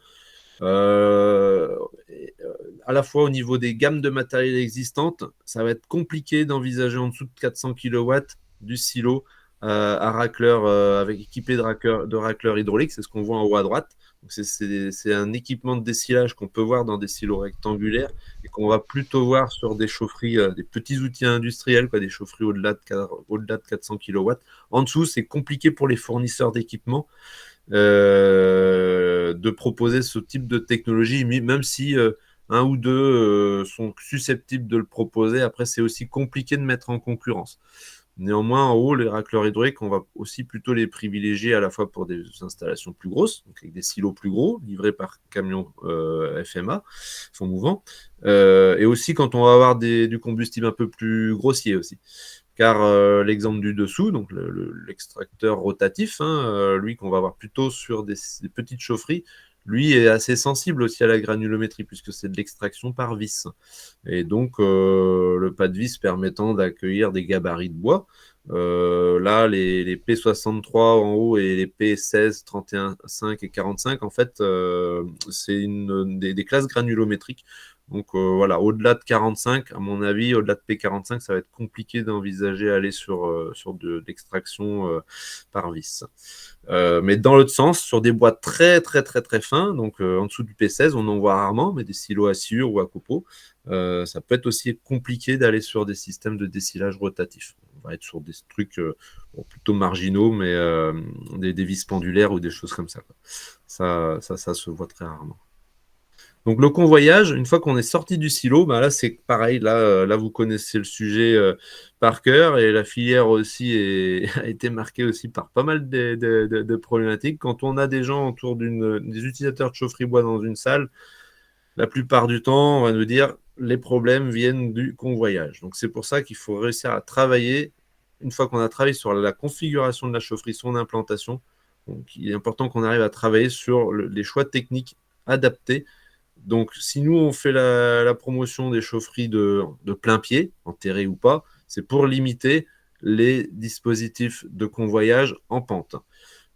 À la fois au niveau des gammes de matériel existantes, ça va être compliqué d'envisager en dessous de 400 kW du silo à racleur, équipé de racleurs hydrauliques. C'est ce qu'on voit en haut à droite. C'est un équipement de dessilage qu'on peut voir dans des silos rectangulaires et qu'on va plutôt voir sur des chaufferies, des petits outils industriels, des chaufferies au-delà de 400 kW. En dessous, c'est compliqué pour les fournisseurs d'équipements de proposer ce type de technologie, même si un ou deux sont susceptibles de le proposer. Après, c'est aussi compliqué de mettre en concurrence. Néanmoins, en haut, les racleurs hydrauliques, on va aussi plutôt les privilégier à la fois pour des installations plus grosses, donc avec des silos plus gros, livrés par camion FMA, fonds mouvant, et aussi quand on va avoir du combustible un peu plus grossier aussi. Car l'exemple du dessous, donc l'extracteur rotatif, hein, lui qu'on va avoir plutôt sur des petites chaufferies, lui est assez sensible aussi à la granulométrie puisque c'est de l'extraction par vis. Et donc le pas de vis permettant d'accueillir des gabarits de bois. Là, les P63 en haut et les P16, 31, 5 et 45, en fait, c'est des classes granulométriques. Donc voilà, au-delà de 45, à mon avis, au-delà de P45, ça va être compliqué d'envisager aller sur de l'extraction par vis. Mais dans l'autre sens, sur des bois très très très très fins, donc en dessous du P16, on en voit rarement, mais des silos à sciure ou à copeaux, ça peut être aussi compliqué d'aller sur des systèmes de dessilage rotatif. On va être sur des trucs plutôt marginaux, mais des vis pendulaires ou des choses comme ça, quoi. Ça se voit très rarement. Donc le convoyage, une fois qu'on est sorti du silo, là c'est pareil, là vous connaissez le sujet par cœur et la filière aussi a été marquée aussi par pas mal de problématiques. Quand on a des gens autour des utilisateurs de chaufferie bois dans une salle, la plupart du temps, on va nous dire les problèmes viennent du convoyage. Donc c'est pour ça qu'il faut réussir à travailler, une fois qu'on a travaillé sur la configuration de la chaufferie, son implantation, donc il est important qu'on arrive à travailler sur les choix techniques adaptés. Donc, si nous, on fait la promotion des chaufferies de plein pied, enterrées ou pas, c'est pour limiter les dispositifs de convoyage en pente.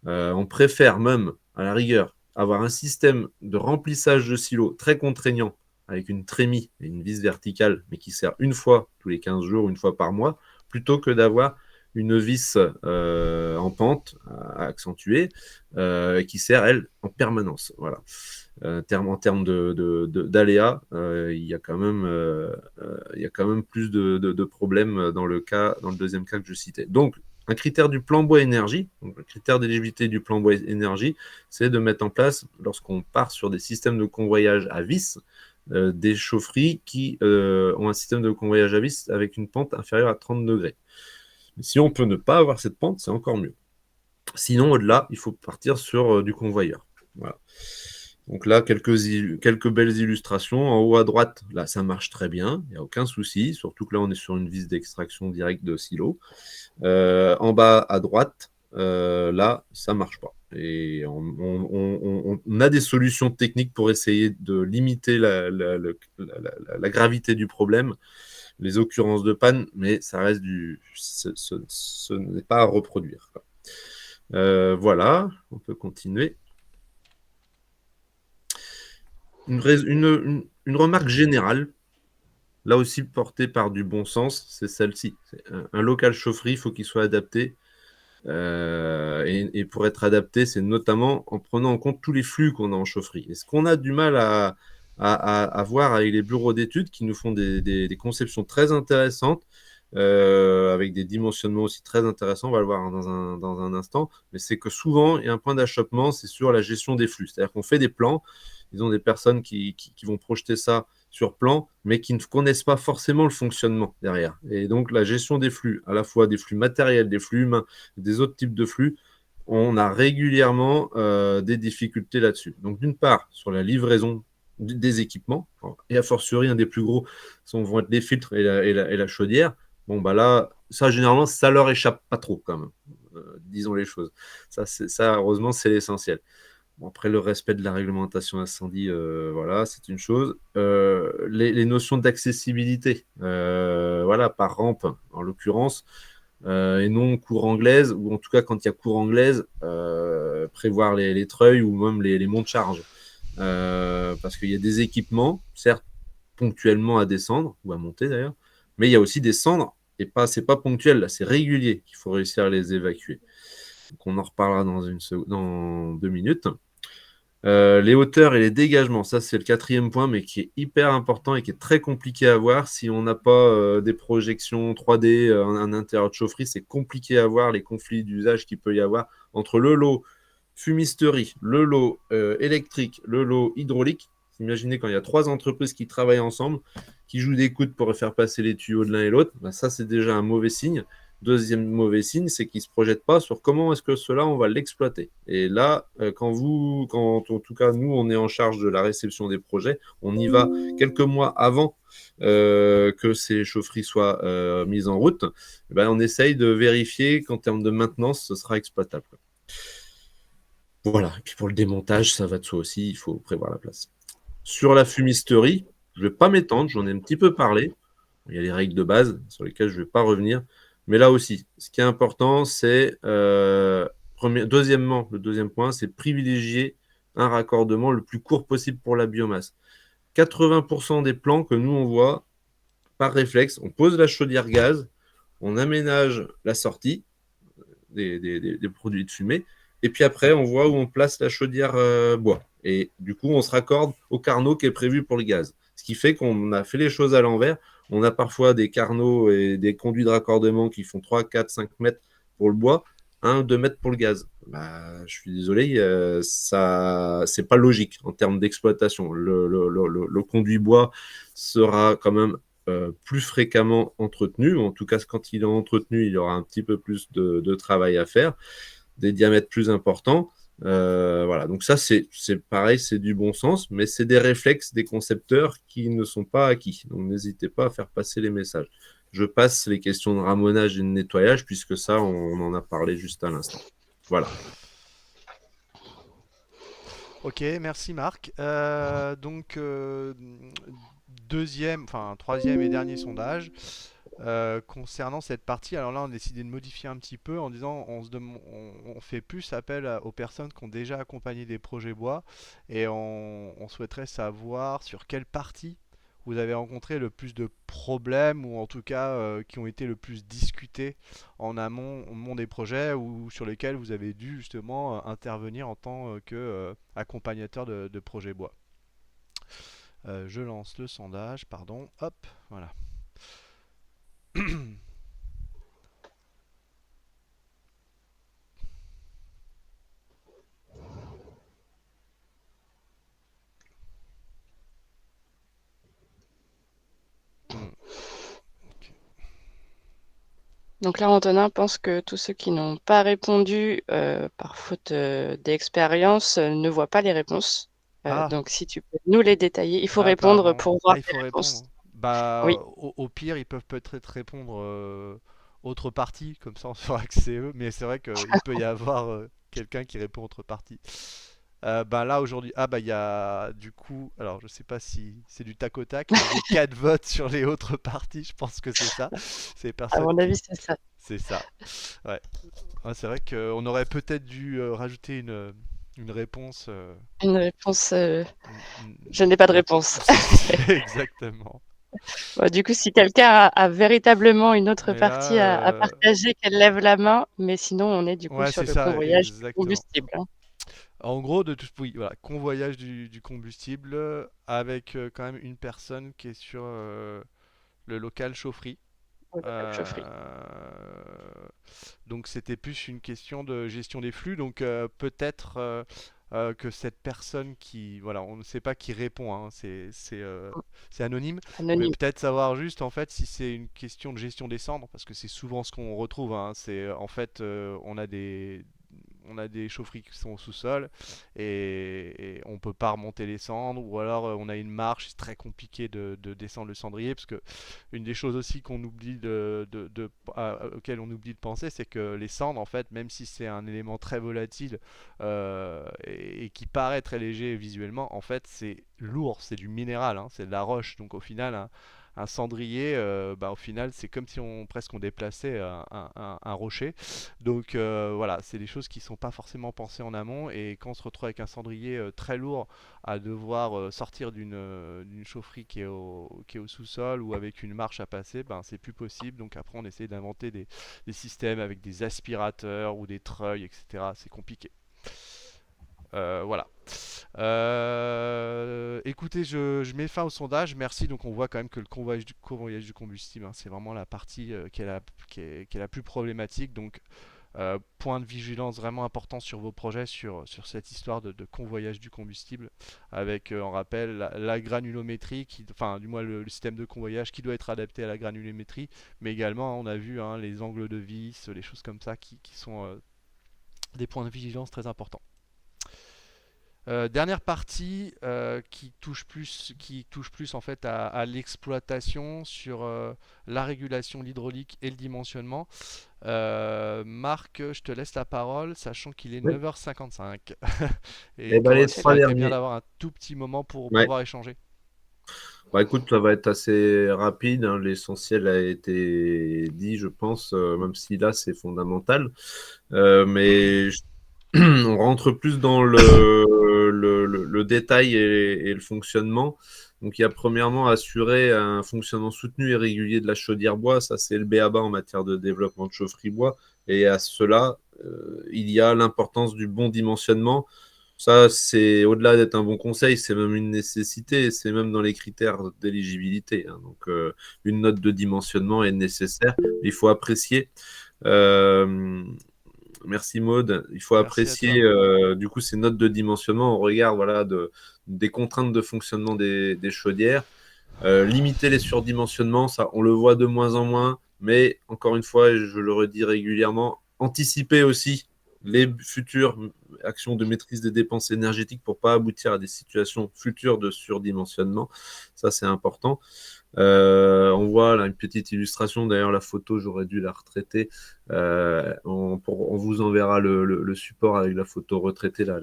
On préfère même, à la rigueur, avoir un système de remplissage de silos très contraignant, avec une trémie et une vis verticale, mais qui sert une fois tous les 15 jours, une fois par mois, plutôt que d'avoir une vis en pente accentuée qui sert, elle, en permanence. Voilà. En termes d'aléas, il y a quand même plus de problèmes dans le deuxième cas que je citais. Donc, un critère du plan bois énergie, donc le critère d'éligibilité du plan bois énergie, c'est de mettre en place, lorsqu'on part sur des systèmes de convoyage à vis, des chaufferies qui ont un système de convoyage à vis avec une pente inférieure à 30 degrés. Si on peut ne pas avoir cette pente, c'est encore mieux. Sinon, au-delà, il faut partir sur du convoyeur. Voilà. Donc là, quelques belles illustrations. En haut à droite, là, ça marche très bien, il n'y a aucun souci, surtout que là, on est sur une vis d'extraction directe de silo. En bas à droite, là, ça marche pas. Et on a des solutions techniques pour essayer de limiter la gravité du problème, les occurrences de panne, mais ça reste ce n'est pas à reproduire, quoi. Voilà, on peut continuer. Une remarque générale, là aussi portée par du bon sens, c'est celle-ci. Un local chaufferie, il faut qu'il soit adapté. Et pour être adapté, c'est notamment en prenant en compte tous les flux qu'on a en chaufferie. Et ce qu'on a du mal à voir avec les bureaux d'études qui nous font des conceptions très intéressantes, avec des dimensionnements aussi très intéressants, on va le voir dans un instant, mais c'est que souvent, il y a un point d'achoppement, c'est sur la gestion des flux. C'est-à-dire qu'on fait des plans, ils ont des personnes qui vont projeter ça sur plan, mais qui ne connaissent pas forcément le fonctionnement derrière. Et donc, la gestion des flux, à la fois des flux matériels, des flux humains, des autres types de flux, on a régulièrement des difficultés là-dessus. Donc, d'une part, sur la livraison des équipements, et a fortiori, un des plus gros vont être les filtres et la chaudière. Bon, bah là, ça, généralement, ça leur échappe pas trop, quand même. Disons les choses. Ça, heureusement, c'est l'essentiel. Bon, après, le respect de la réglementation incendie, voilà, c'est une chose. Les notions d'accessibilité, voilà, par rampe, en l'occurrence, et non cour anglaise, ou en tout cas, quand il y a cour anglaise, prévoir les treuils ou même les monts de charge. Parce qu'il y a des équipements, certes, ponctuellement à descendre, ou à monter d'ailleurs, mais il y a aussi des cendres, et pas, c'est pas ponctuel, là, c'est régulier qu'il faut réussir à les évacuer. Donc on en reparlera dans 2 minutes. Les hauteurs et les dégagements, ça c'est le quatrième point, mais qui est hyper important et qui est très compliqué à voir. Si on n'a pas des projections 3D, un intérieur de chaufferie, c'est compliqué à voir les conflits d'usage qu'il peut y avoir entre le lot fumisterie, le lot électrique, le lot hydraulique. Imaginez quand il y a 3 entreprises qui travaillent ensemble, qui jouent des coudes pour faire passer les tuyaux de l'un et l'autre, ben ça c'est déjà un mauvais signe. Deuxième mauvais signe, c'est qu'ils ne se projettent pas sur comment est-ce que cela, on va l'exploiter. Et là, quand en tout cas, nous, on est en charge de la réception des projets, on y va quelques mois avant que ces chaufferies soient mises en route. Et ben, on essaye de vérifier qu'en termes de maintenance, ce sera exploitable. Voilà. Et puis pour le démontage, ça va de soi aussi, il faut prévoir la place. Sur la fumisterie, je ne vais pas m'étendre, j'en ai un petit peu parlé. Il y a les règles de base sur lesquelles je ne vais pas revenir. Mais là aussi, ce qui est important, c'est, deuxièmement, le deuxième point, c'est privilégier un raccordement le plus court possible pour la biomasse. 80% des plans que nous, on voit, par réflexe, on pose la chaudière gaz, on aménage la sortie des produits de fumée, et puis après, on voit où on place la chaudière bois. Et du coup, on se raccorde au carnot qui est prévu pour le gaz. Ce qui fait qu'on a fait les choses à l'envers. On a parfois des carnaux et des conduits de raccordement qui font 3, 4, 5 mètres pour le bois, 1, 2 mètres pour le gaz. Bah, je suis désolé, ça, c'est pas logique en termes d'exploitation. Le conduit bois sera quand même plus fréquemment entretenu. En tout cas, quand il est entretenu, il y aura un petit peu plus de travail à faire, des diamètres plus importants. Voilà, donc ça, c'est pareil, c'est du bon sens, mais c'est des réflexes des concepteurs qui ne sont pas acquis. Donc, n'hésitez pas à faire passer les messages. Je passe les questions de ramonage et de nettoyage, puisque ça, on en a parlé juste à l'instant. Voilà. Ok, merci Marc. Troisième et dernier sondage concernant cette partie. Alors là, on a décidé de modifier un petit peu en disant on fait plus appel aux personnes qui ont déjà accompagné des projets bois et on souhaiterait savoir sur quelle partie vous avez rencontré le plus de problèmes ou en tout cas qui ont été le plus discutés en amont des projets ou sur lesquels vous avez dû justement intervenir en tant que accompagnateur de projets bois. Je lance le sondage, pardon, hop, voilà. Donc là, Antonin pense que tous ceux qui n'ont pas répondu par faute d'expérience ne voient pas les réponses. Ah, Donc si tu peux nous les détailler, il faut ah répondre pardon. pour Ah, voir il les faut réponses. répondre. Bah, Oui, au pire, ils peuvent peut-être répondre autre partie, comme ça on saura que c'est eux. Mais c'est vrai qu'il peut y avoir quelqu'un qui répond autre partie. Bah là aujourd'hui, ah bah il y a du coup, alors je sais pas si c'est du tac au tac, mais j'ai 4 votes sur les autres parties. Je pense que c'est ça. C'est les à personnes mon qui, avis, c'est ça. c'est ça. Ouais. Ouais, c'est vrai qu'on aurait peut-être dû rajouter une réponse. Une réponse, Une- je une- n'ai pas de réponse. Exactement. Bon, du coup, si quelqu'un a véritablement une autre Mais là, partie à partager, qu'elle lève la main, mais sinon on est du coup ouais, sur c'est le ça, convoyage du exactement. combustible, hein. En gros, de tout, oui, voilà, convoyage du combustible avec quand même une personne qui est sur le local chaufferie. Au local chaufferie. Donc c'était plus une question de gestion des flux. Donc peut-être que cette personne qui, voilà, on ne sait pas qui répond, hein, c'est anonyme, mais Anonyme. peut-être savoir juste en fait si c'est une question de gestion des cendres, parce que c'est souvent ce qu'on retrouve, hein. C'est en fait on a des chaufferies qui sont au sous-sol et on peut pas remonter les cendres, ou alors on a une marche, c'est très compliqué de descendre le cendrier, parce que une des choses aussi qu'on oublie auquel on oublie de penser, c'est que les cendres, en fait, même si c'est un élément très volatile et qui paraît très léger visuellement, en fait, c'est lourd, c'est du minéral, hein, c'est de la roche. Donc au final, un cendrier, bah, au final, c'est comme si on presque on déplaçait un rocher. Donc voilà, c'est des choses qui sont pas forcément pensées en amont. Et quand on se retrouve avec un cendrier très lourd à devoir sortir d'une chaufferie qui est au sous-sol, ou avec une marche à passer, ben c'est plus possible. Donc après, on essaie d'inventer des systèmes avec des aspirateurs ou des treuils, etc. C'est compliqué. Voilà. Écoutez, je mets fin au sondage. Merci. Donc on voit quand même que le convoyage du combustible, hein, c'est vraiment la partie qui est la plus problématique. Donc point de vigilance vraiment important sur vos projets, sur cette histoire de convoyage du combustible, avec, on rappelle, la granulométrie, enfin du moins le système de convoyage qui doit être adapté à la granulométrie, mais également, on a vu, hein, les angles de vis, les choses comme ça qui sont des points de vigilance très importants. Dernière partie qui touche plus en fait à l'exploitation, sur la régulation, l'hydraulique et le dimensionnement. Marc, je te laisse la parole, sachant qu'il est Oui. 9h55 Et et ben les que C'est ça trois aurait bien. été bien derniers. d'avoir un tout petit moment pour Ouais. pouvoir échanger. Bah écoute, ça va être assez rapide, hein. L'essentiel a été dit, je pense, même si là c'est fondamental. Mais on rentre plus dans le détail et le fonctionnement. Donc, il y a premièrement assurer un fonctionnement soutenu et régulier de la chaudière bois. Ça, c'est le b.a-ba en matière de développement de chaufferie bois. Et à cela, il y a l'importance du bon dimensionnement. Ça, c'est au-delà d'être un bon conseil, c'est même une nécessité. C'est même dans les critères d'éligibilité, hein. Donc, une note de dimensionnement est nécessaire. Il faut apprécier. Euh, Merci Maude. Il faut Merci à toi. apprécier du coup ces notes de dimensionnement au regard, voilà, des contraintes de fonctionnement des chaudières. Limiter les surdimensionnements, ça on le voit de moins en moins, mais encore une fois, et je le redis régulièrement, anticiper aussi les futures actions de maîtrise des dépenses énergétiques pour pas aboutir à des situations futures de surdimensionnement. Ça, c'est important. On voit là une petite illustration. D'ailleurs, la photo, j'aurais dû la retraiter. On vous enverra le support avec la photo retraitée. Là,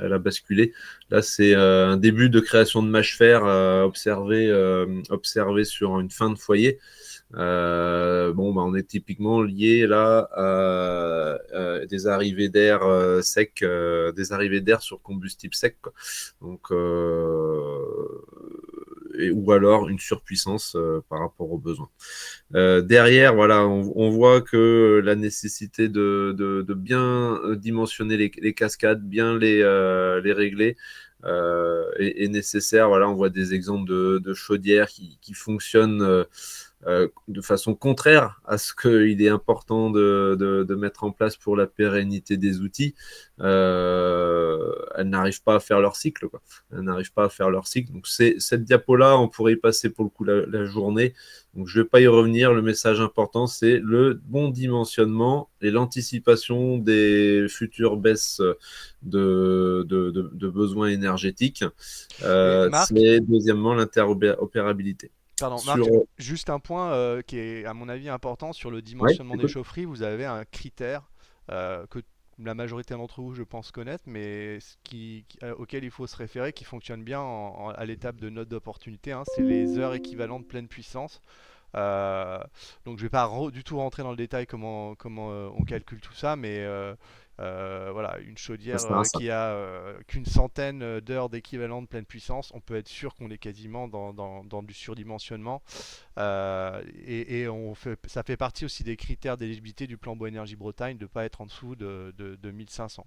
elle a basculé. Là, c'est un début de création de mâche fer observé sur une fin de foyer. Bon, bah, on est typiquement lié là à des arrivées d'air sec, des arrivées d'air sur combustible sec, quoi. Donc, ou alors une surpuissance par rapport aux besoins. Derrière, voilà, on voit que la nécessité de bien dimensionner les cascades, bien les régler, est nécessaire. Voilà, on voit des exemples de chaudières qui fonctionnent de façon contraire à ce qu'il est important de mettre en place pour la pérennité des outils, elles n'arrivent pas à faire leur cycle, quoi. Elles n'arrivent pas à faire leur cycle. Donc cette diapo-là, on pourrait y passer pour le coup la journée. Donc je ne vais pas y revenir. Le message important, c'est le bon dimensionnement et l'anticipation des futures baisses de besoins énergétiques. Et Marc, C'est deuxièmement l'interopérabilité. pardon, Sur... Marc, juste un point qui est à mon avis important sur le Ouais, dimensionnement des écoute. chaufferies. Vous avez un critère que la majorité d'entre vous, je pense, connaître, mais auquel il faut se référer, qui fonctionne bien à l'étape de note d'opportunité, hein, c'est les heures équivalentes pleine puissance. Euh, donc je vais pas du tout rentrer dans le détail comment on calcule tout ça, mais voilà, une Ça chaudière sert à ça. qui a qu'une centaine d'heures d'équivalent de pleine puissance, on peut être sûr qu'on est quasiment dans du surdimensionnement. Ça fait partie aussi des critères d'éligibilité du plan Bois Énergie Bretagne de ne pas être en dessous de 1500.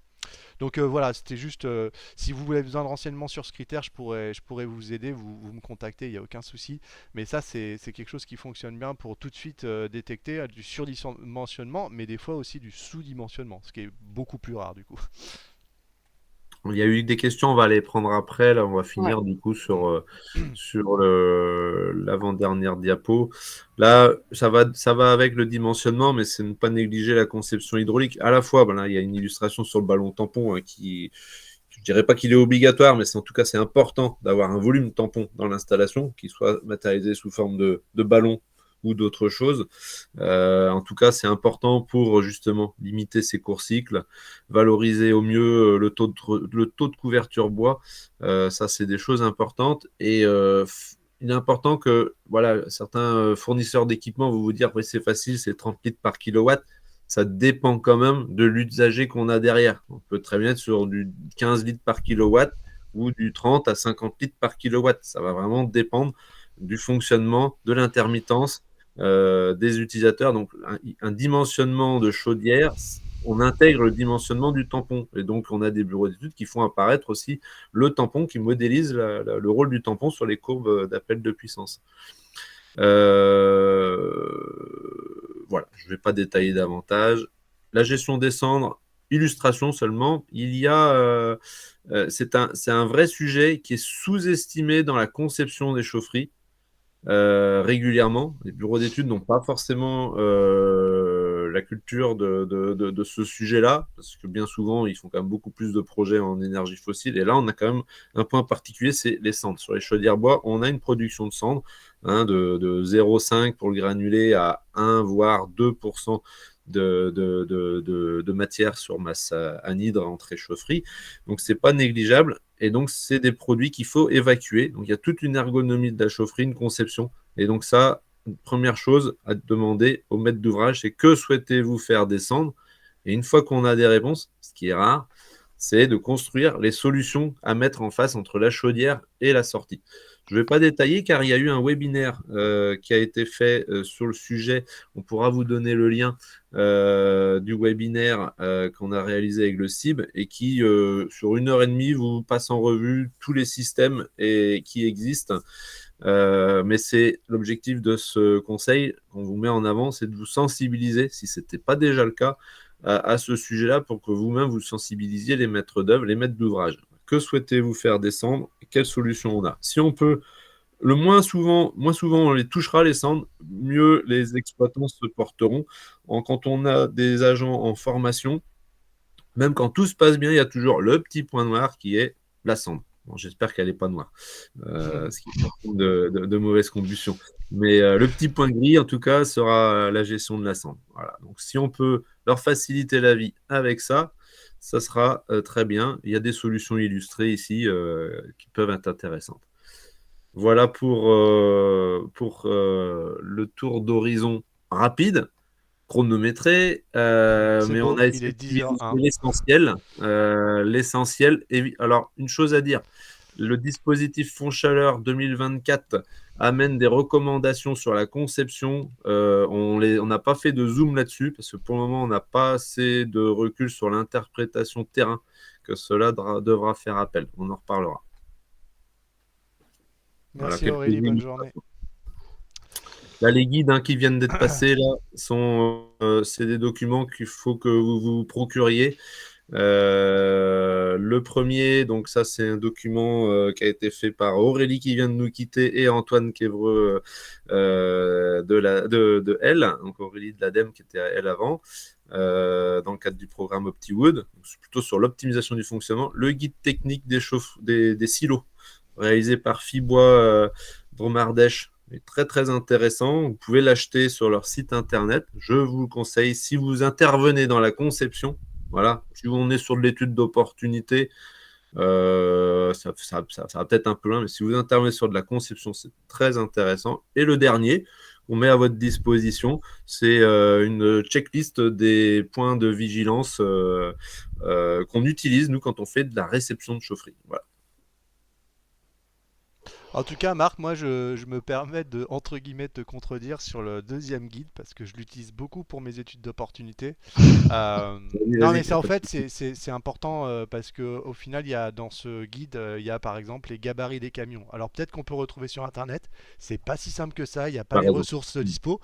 Donc voilà, c'était juste, si vous avez besoin de renseignements sur ce critère, je pourrais vous aider, vous me contactez, il n'y a aucun souci. Mais ça, c'est quelque chose qui fonctionne bien pour tout de suite détecter du surdimensionnement, mais des fois aussi du sous-dimensionnement, ce qui est beaucoup plus rare du coup. Il y a eu des questions, on va les prendre après. Là, on va Ouais. finir du coup Mm. sur l'avant-dernière diapo. Là, ça va avec le dimensionnement, mais c'est ne pas négliger la conception hydraulique. À la fois, ben là, il y a une illustration sur le ballon tampon, hein, qui, je dirais pas qu'il est obligatoire, mais en tout cas, c'est important d'avoir un volume tampon dans l'installation qui soit matérialisé sous forme de ballon ou d'autres choses. En tout cas, c'est important pour justement limiter ces courts cycles, valoriser au mieux le taux de couverture bois. Ça, c'est des choses importantes. Et il est important que voilà, certains fournisseurs d'équipements vont vous dire oui, c'est facile, c'est 30 litres par kilowatt. Ça dépend quand même de l'usager qu'on a derrière. On peut très bien être sur du 15 litres par kilowatt ou du 30 à 50 litres par kilowatt. Ça va vraiment dépendre du fonctionnement, de l'intermittence des utilisateurs. Donc, un dimensionnement de chaudière, on intègre le dimensionnement du tampon. Et donc, on a des bureaux d'études qui font apparaître aussi le tampon, qui modélise le rôle du tampon sur les courbes d'appel de puissance. Voilà, je ne vais pas détailler davantage. La gestion des cendres, illustration seulement. C'est un vrai sujet qui est sous-estimé dans la conception des chaufferies. Régulièrement. Les bureaux d'études n'ont pas forcément la culture de ce sujet-là, parce que bien souvent, ils font quand même beaucoup plus de projets en énergie fossile. Et là, on a quand même un point particulier, c'est les cendres. Sur les chaudières bois, on a une production de cendres, hein, de 0,5 pour le granulé à 1 voire 2% de matière sur masse anhydre entre les chaufferies. Donc, c'est pas négligeable. Et donc, c'est des produits qu'il faut évacuer. Donc, il y a toute une ergonomie de la chaufferie, une conception. Et donc, ça, première chose à demander au maître d'ouvrage, c'est que souhaitez-vous faire descendre? Et une fois qu'on a des réponses, ce qui est rare, c'est de construire les solutions à mettre en face entre la chaudière et la sortie. Je ne vais pas détailler car il y a eu un webinaire qui a été fait sur le sujet. On pourra vous donner le lien du webinaire qu'on a réalisé avec le CIB et qui, sur 1 heure et demie, vous passe en revue tous les systèmes qui existent. Mais c'est l'objectif de ce conseil qu'on vous met en avant, c'est de vous sensibiliser, si ce n'était pas déjà le cas, à ce sujet-là pour que vous-même vous sensibilisiez les maîtres d'œuvre, les maîtres d'ouvrage. Que souhaitez-vous faire descendre? Quelle solution on a? Si on peut, le moins souvent on les touchera les cendres, mieux les exploitants se porteront. Quand on a des agents en formation, même quand tout se passe bien, il y a toujours le petit point noir qui est la cendre. Bon, j'espère qu'elle n'est pas noire, ce qui est de mauvaise combustion. Mais le petit point gris, en tout cas, sera la gestion de la cendre. Voilà. Donc, si on peut leur faciliter la vie avec ça, ça sera très bien. Il y a des solutions illustrées ici qui peuvent être intéressantes. Voilà pour le tour d'horizon rapide, chronométré, C'est mais on beau, a il essayé est de civiliser 10h01. l'essentiel. L'essentiel, alors une chose à dire, le dispositif Fonds Chaleur 2024 amène des recommandations sur la conception. On n'a pas fait de zoom là-dessus parce que pour le moment, on n'a pas assez de recul sur l'interprétation terrain que cela devra faire appel. On en reparlera. Voilà, Merci quelques Aurélie, bonne journée. illustrations. Là, les guides qui viennent d'être passés, là, c'est des documents qu'il faut que vous vous procuriez. Le premier, donc ça, c'est un document qui a été fait par Aurélie qui vient de nous quitter et Antoine Quévreux de Elle, donc Aurélie de l'ADEME qui était à Elle avant, dans le cadre du programme OptiWood. C'est plutôt sur l'optimisation du fonctionnement. Le guide technique des silos, réalisé par Fibois Dromardèche, est très très intéressant. Vous pouvez l'acheter sur leur site internet. Je vous le conseille si vous intervenez dans la conception. Voilà, si on est sur de l'étude d'opportunité, ça va peut-être un peu loin, mais si vous intervenez sur de la conception, c'est très intéressant. Et le dernier, on met à votre disposition, c'est une checklist des points de vigilance qu'on utilise, nous, quand on fait de la réception de chaufferie. Voilà. En tout cas, Marc, moi je me permets de, entre guillemets, te contredire sur le deuxième guide parce que je l'utilise beaucoup pour mes études d'opportunité. Vas-y, Non, vas-y, mais y a c'est en pas de fait, souci. c'est important parce que au final, il y a dans ce guide, il y a par exemple les gabarits des camions. Alors peut-être qu'on peut retrouver sur Internet. C'est pas si simple que ça. Il n'y a pas T'as les raison. ressources dispo.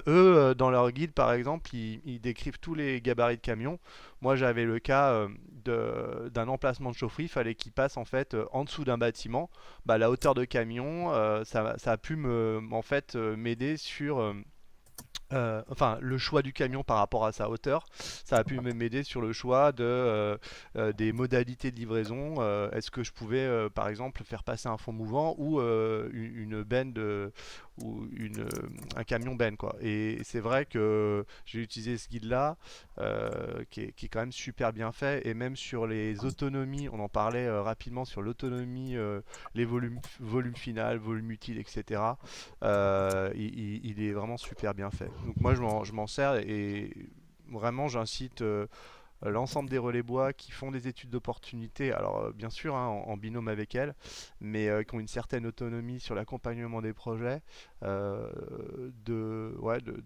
Eux, dans leur guide, par exemple, ils décrivent tous les gabarits de camions. Moi, j'avais le cas d'un emplacement de chaufferie. Il fallait qu'il passe en fait en dessous d'un bâtiment. Bah, la hauteur de camion, ça a pu en fait, m'aider sur enfin, le choix du camion par rapport à sa hauteur, ça a pu m'aider sur le choix des modalités de livraison. Est-ce que je pouvais, par exemple, faire passer un fond mouvant ou une benne ou un camion benne, quoi. Et c'est vrai que j'ai utilisé ce guide-là, qui est quand même super bien fait, et même sur les autonomies, on en parlait rapidement sur l'autonomie, les volumes final, volume utile, etc. Il est vraiment super bien fait. Donc moi je m'en sers et vraiment j'incite l'ensemble des relais bois qui font des études d'opportunité, alors bien sûr hein, en binôme avec elles, mais qui ont une certaine autonomie sur l'accompagnement des projets, de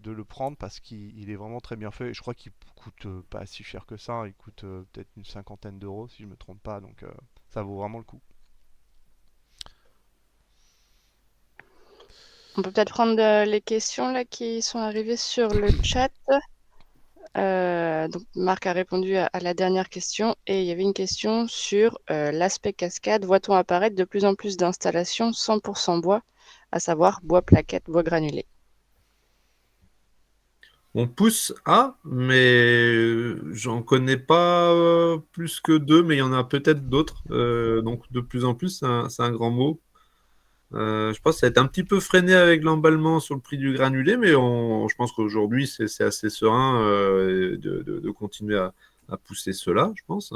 le prendre parce qu'il est vraiment très bien fait. Et je crois qu'il coûte pas si cher que ça, il coûte peut-être une cinquantaine d'euros si je me trompe pas, donc ça vaut vraiment le coup. On peut peut-être prendre les questions là qui sont arrivées sur le chat. Donc Marc a répondu à la dernière question et il y avait une question sur l'aspect cascade. Voit-on apparaître de plus en plus d'installations 100% bois, à savoir bois plaquette, bois granulé? On pousse à, mais j'en connais pas plus que deux, mais il y en a peut-être d'autres. Donc de plus en plus, c'est un grand mot. Je pense que ça a été un petit peu freiné avec l'emballement sur le prix du granulé, mais je pense qu'aujourd'hui, c'est assez serein de continuer à pousser cela, je pense.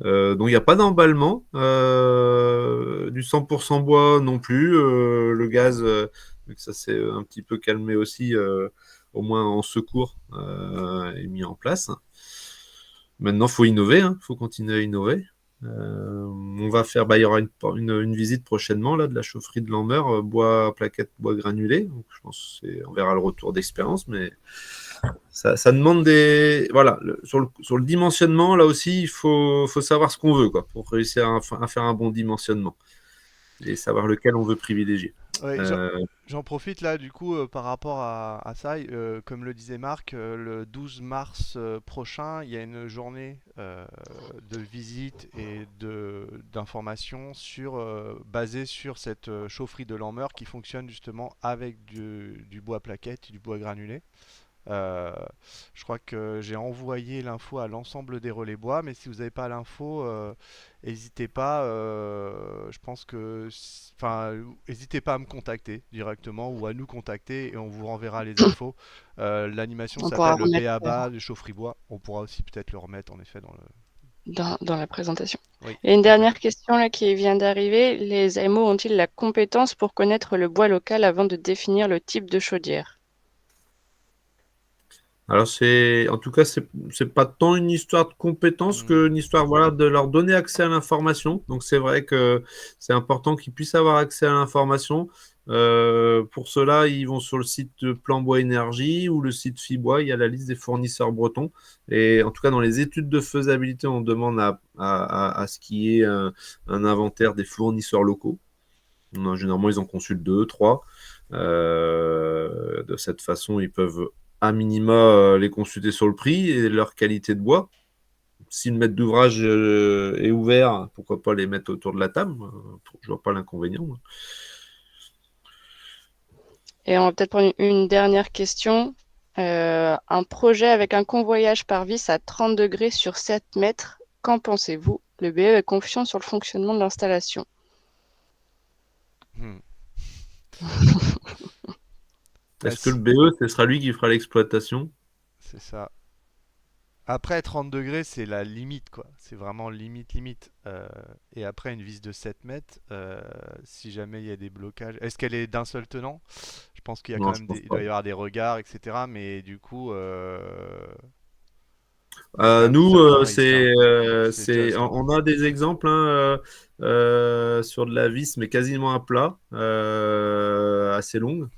Donc il n'y a pas d'emballement. Du 100% bois non plus. Le gaz, vu que ça s'est un petit peu calmé aussi, au moins en secours, est mis en place. Maintenant, il faut innover, il faut continuer à innover. On va faire, il y aura une visite prochainement là, de la chaufferie de Lambert, bois plaquette, bois granulé. Donc, je pense on verra le retour d'expérience, mais ça demande des. Voilà, sur le dimensionnement, là aussi, il faut savoir ce qu'on veut quoi, pour réussir à faire un bon dimensionnement et savoir lequel on veut privilégier. Ouais, Euh, j'en profite là du coup par rapport à ça, comme le disait Marc, le 12 mars prochain, il y a une journée de visite et d'information basée sur cette chaufferie de Lanmeur qui fonctionne justement avec du bois plaquette et du bois granulé. Euh, je crois que j'ai envoyé l'info à l'ensemble des relais bois, mais si vous n'avez pas l'info, n'hésitez pas. Je pense que, enfin, n'hésitez pas à me contacter directement ou à nous contacter et on vous renverra les infos. L'animation On pourra s'appelle le remettre BABA de chaufferie bois. On pourra aussi peut-être le remettre en effet dans le. dans la présentation. Oui, Et une tout à fait. dernière question là qui vient d'arriver. Les AMO ont-ils la compétence pour connaître le bois local avant de définir le type de chaudière? Alors en tout cas, c'est pas tant une histoire de compétence Hmm. qu'une histoire, voilà, de leur donner accès à l'information. Donc c'est vrai que c'est important qu'ils puissent avoir accès à l'information. Pour cela, ils vont sur le site de Plan Bois Énergie ou le site Fibois. Il y a la liste des fournisseurs bretons. Et en tout cas, dans les études de faisabilité, on demande à ce qu'il y ait un inventaire des fournisseurs locaux. Généralement, ils en consultent 2, 3. De cette façon, ils peuvent à minima les consulter sur le prix et leur qualité de bois. Si le maître d'ouvrage est ouvert, pourquoi pas les mettre autour de la table? Je vois pas l'inconvénient. Et on va peut-être prendre une dernière question. Un projet avec un convoyage par vis à 30 degrés sur 7 mètres, qu'en pensez-vous? Le BE est confiant sur le fonctionnement de l'installation. Hmm. Est-ce que le BE, ce sera lui qui fera l'exploitation? C'est ça. Après, 30 degrés, c'est la limite, quoi. C'est vraiment limite, limite. Et après, une vis de 7 mètres, si jamais il y a des blocages. Est-ce qu'elle est d'un seul tenant? Je pense qu'il y a quand Non, je même pense il pas. doit y avoir des regards, etc. Mais du coup, il y a quand même Nous, certains risques, hein. C'est just, hein. on a des exemples sur de la vis, mais quasiment à plat, assez longue,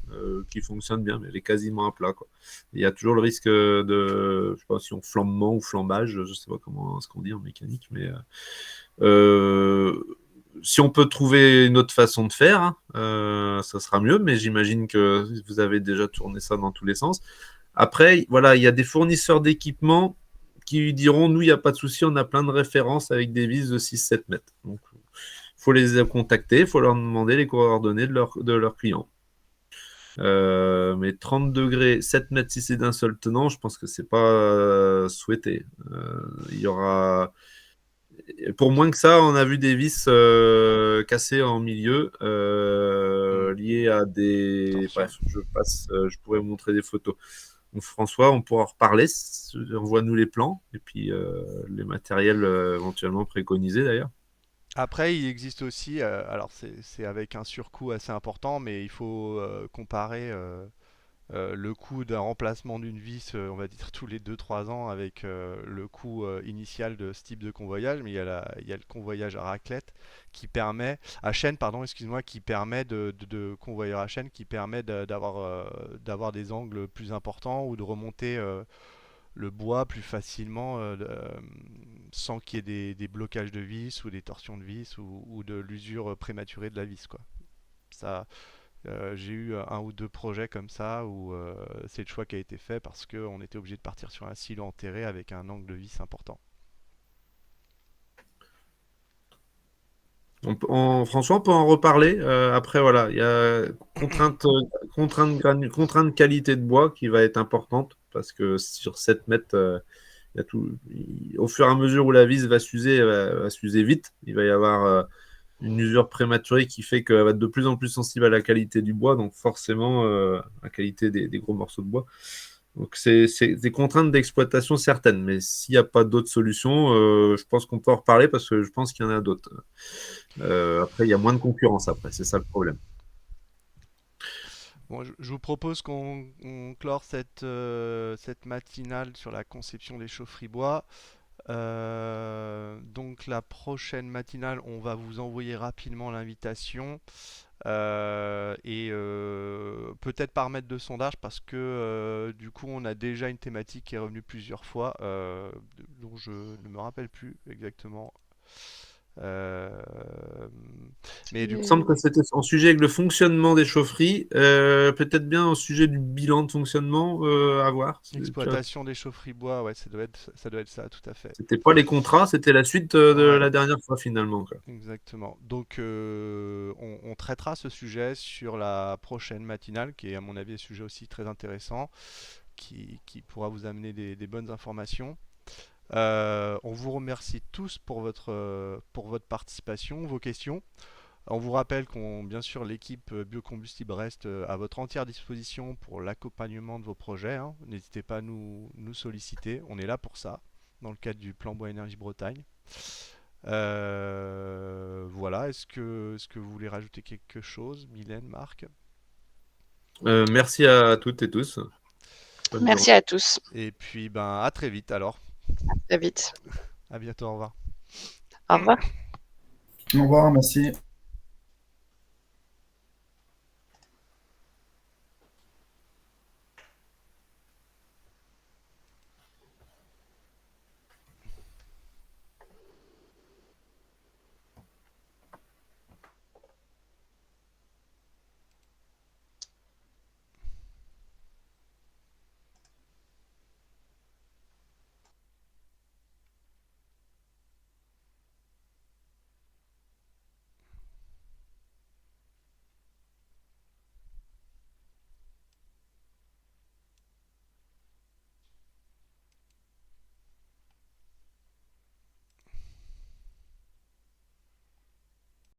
qui fonctionne bien, mais elle est quasiment à plat, quoi. Il y a toujours le risque de, je sais pas si on flambement ou flambage, je sais pas comment ce qu'on dit en mécanique, mais si on peut trouver une autre façon de faire, hein, ça sera mieux, mais j'imagine que vous avez déjà tourné ça dans tous les sens. Après, voilà, il y a des fournisseurs d'équipements qui lui diront, nous, il n'y a pas de souci, on a plein de références avec des vis de 6-7 mètres. Donc, il faut les contacter, il faut leur demander les coordonnées de leurs clients. Mais 30 degrés, 7 mètres si c'est d'un seul tenant, je pense que c'est pas souhaité. Il y aura... Pour moins que ça, on a vu des vis cassées en milieu, Hmm. liées à des... Torsion. Bref, je pourrais vous montrer des photos. Donc, François, on pourra en reparler. Envoie-nous les plans et puis les matériels éventuellement préconisés d'ailleurs. Après, il existe aussi, alors c'est avec un surcoût assez important, mais il faut comparer le coût d'un remplacement d'une vis, on va dire tous les 2-3 ans, avec le coût initial de ce type de convoyage. Mais il y a le convoyage à raclette à chaîne, pardon, excuse-moi, qui permet de convoyeur à chaîne, qui permet d'avoir des angles plus importants ou de remonter le bois plus facilement sans qu'il y ait des blocages de vis ou des torsions de vis ou de l'usure prématurée de la vis, quoi. Ça, j'ai eu un ou deux projets comme ça où c'est le choix qui a été fait parce qu'on était obligé de partir sur un silo enterré avec un angle de vis important. François, on peut en reparler. Après, voilà, il y a contrainte qualité de bois qui va être importante parce que sur 7 mètres, il y a au fur et à mesure où la vis va s'user, elle va s'user vite. Il va y avoir une usure prématurée qui fait qu'elle va être de plus en plus sensible à la qualité du bois, donc forcément à la qualité des gros morceaux de bois. Donc c'est des contraintes d'exploitation certaines, mais s'il n'y a pas d'autres solutions, je pense qu'on peut en reparler parce que je pense qu'il y en a d'autres. Après, il y a moins de concurrence après, c'est ça le problème. Bon, je vous propose qu'on clore cette matinale sur la conception des chaufferies bois. Donc la prochaine matinale, on va vous envoyer rapidement l'invitation. Peut-être par maître de sondage parce que du coup on a déjà une thématique qui est revenue plusieurs fois dont je ne me rappelle plus exactement. Euh, mais Il du me coup, semble que c'était en sujet avec le fonctionnement des chaufferies, peut-être bien au sujet du bilan de fonctionnement à voir. exploitation des chaufferies bois, ouais, ça doit être ça, tout à fait. C'était pas les contrats, c'était la suite de Ouais, la dernière fois finalement, quoi. exactement. Donc on traitera ce sujet sur la prochaine matinale, qui est à mon avis un sujet aussi très intéressant, qui pourra vous amener des bonnes informations. On vous remercie tous pour votre participation, vos questions. On vous rappelle bien sûr, l'équipe Biocombustible reste à votre entière disposition pour l'accompagnement de vos projets, hein. N'hésitez pas à nous solliciter, on est là pour ça, dans le cadre du plan Bois Énergie Bretagne. Voilà, est-ce que vous voulez rajouter quelque chose, Mylène, Marc? Merci à toutes et tous. Bonne journée. Merci à tous. Et puis ben à très vite alors. À très vite. À bientôt, au revoir. Au revoir. Au revoir, merci.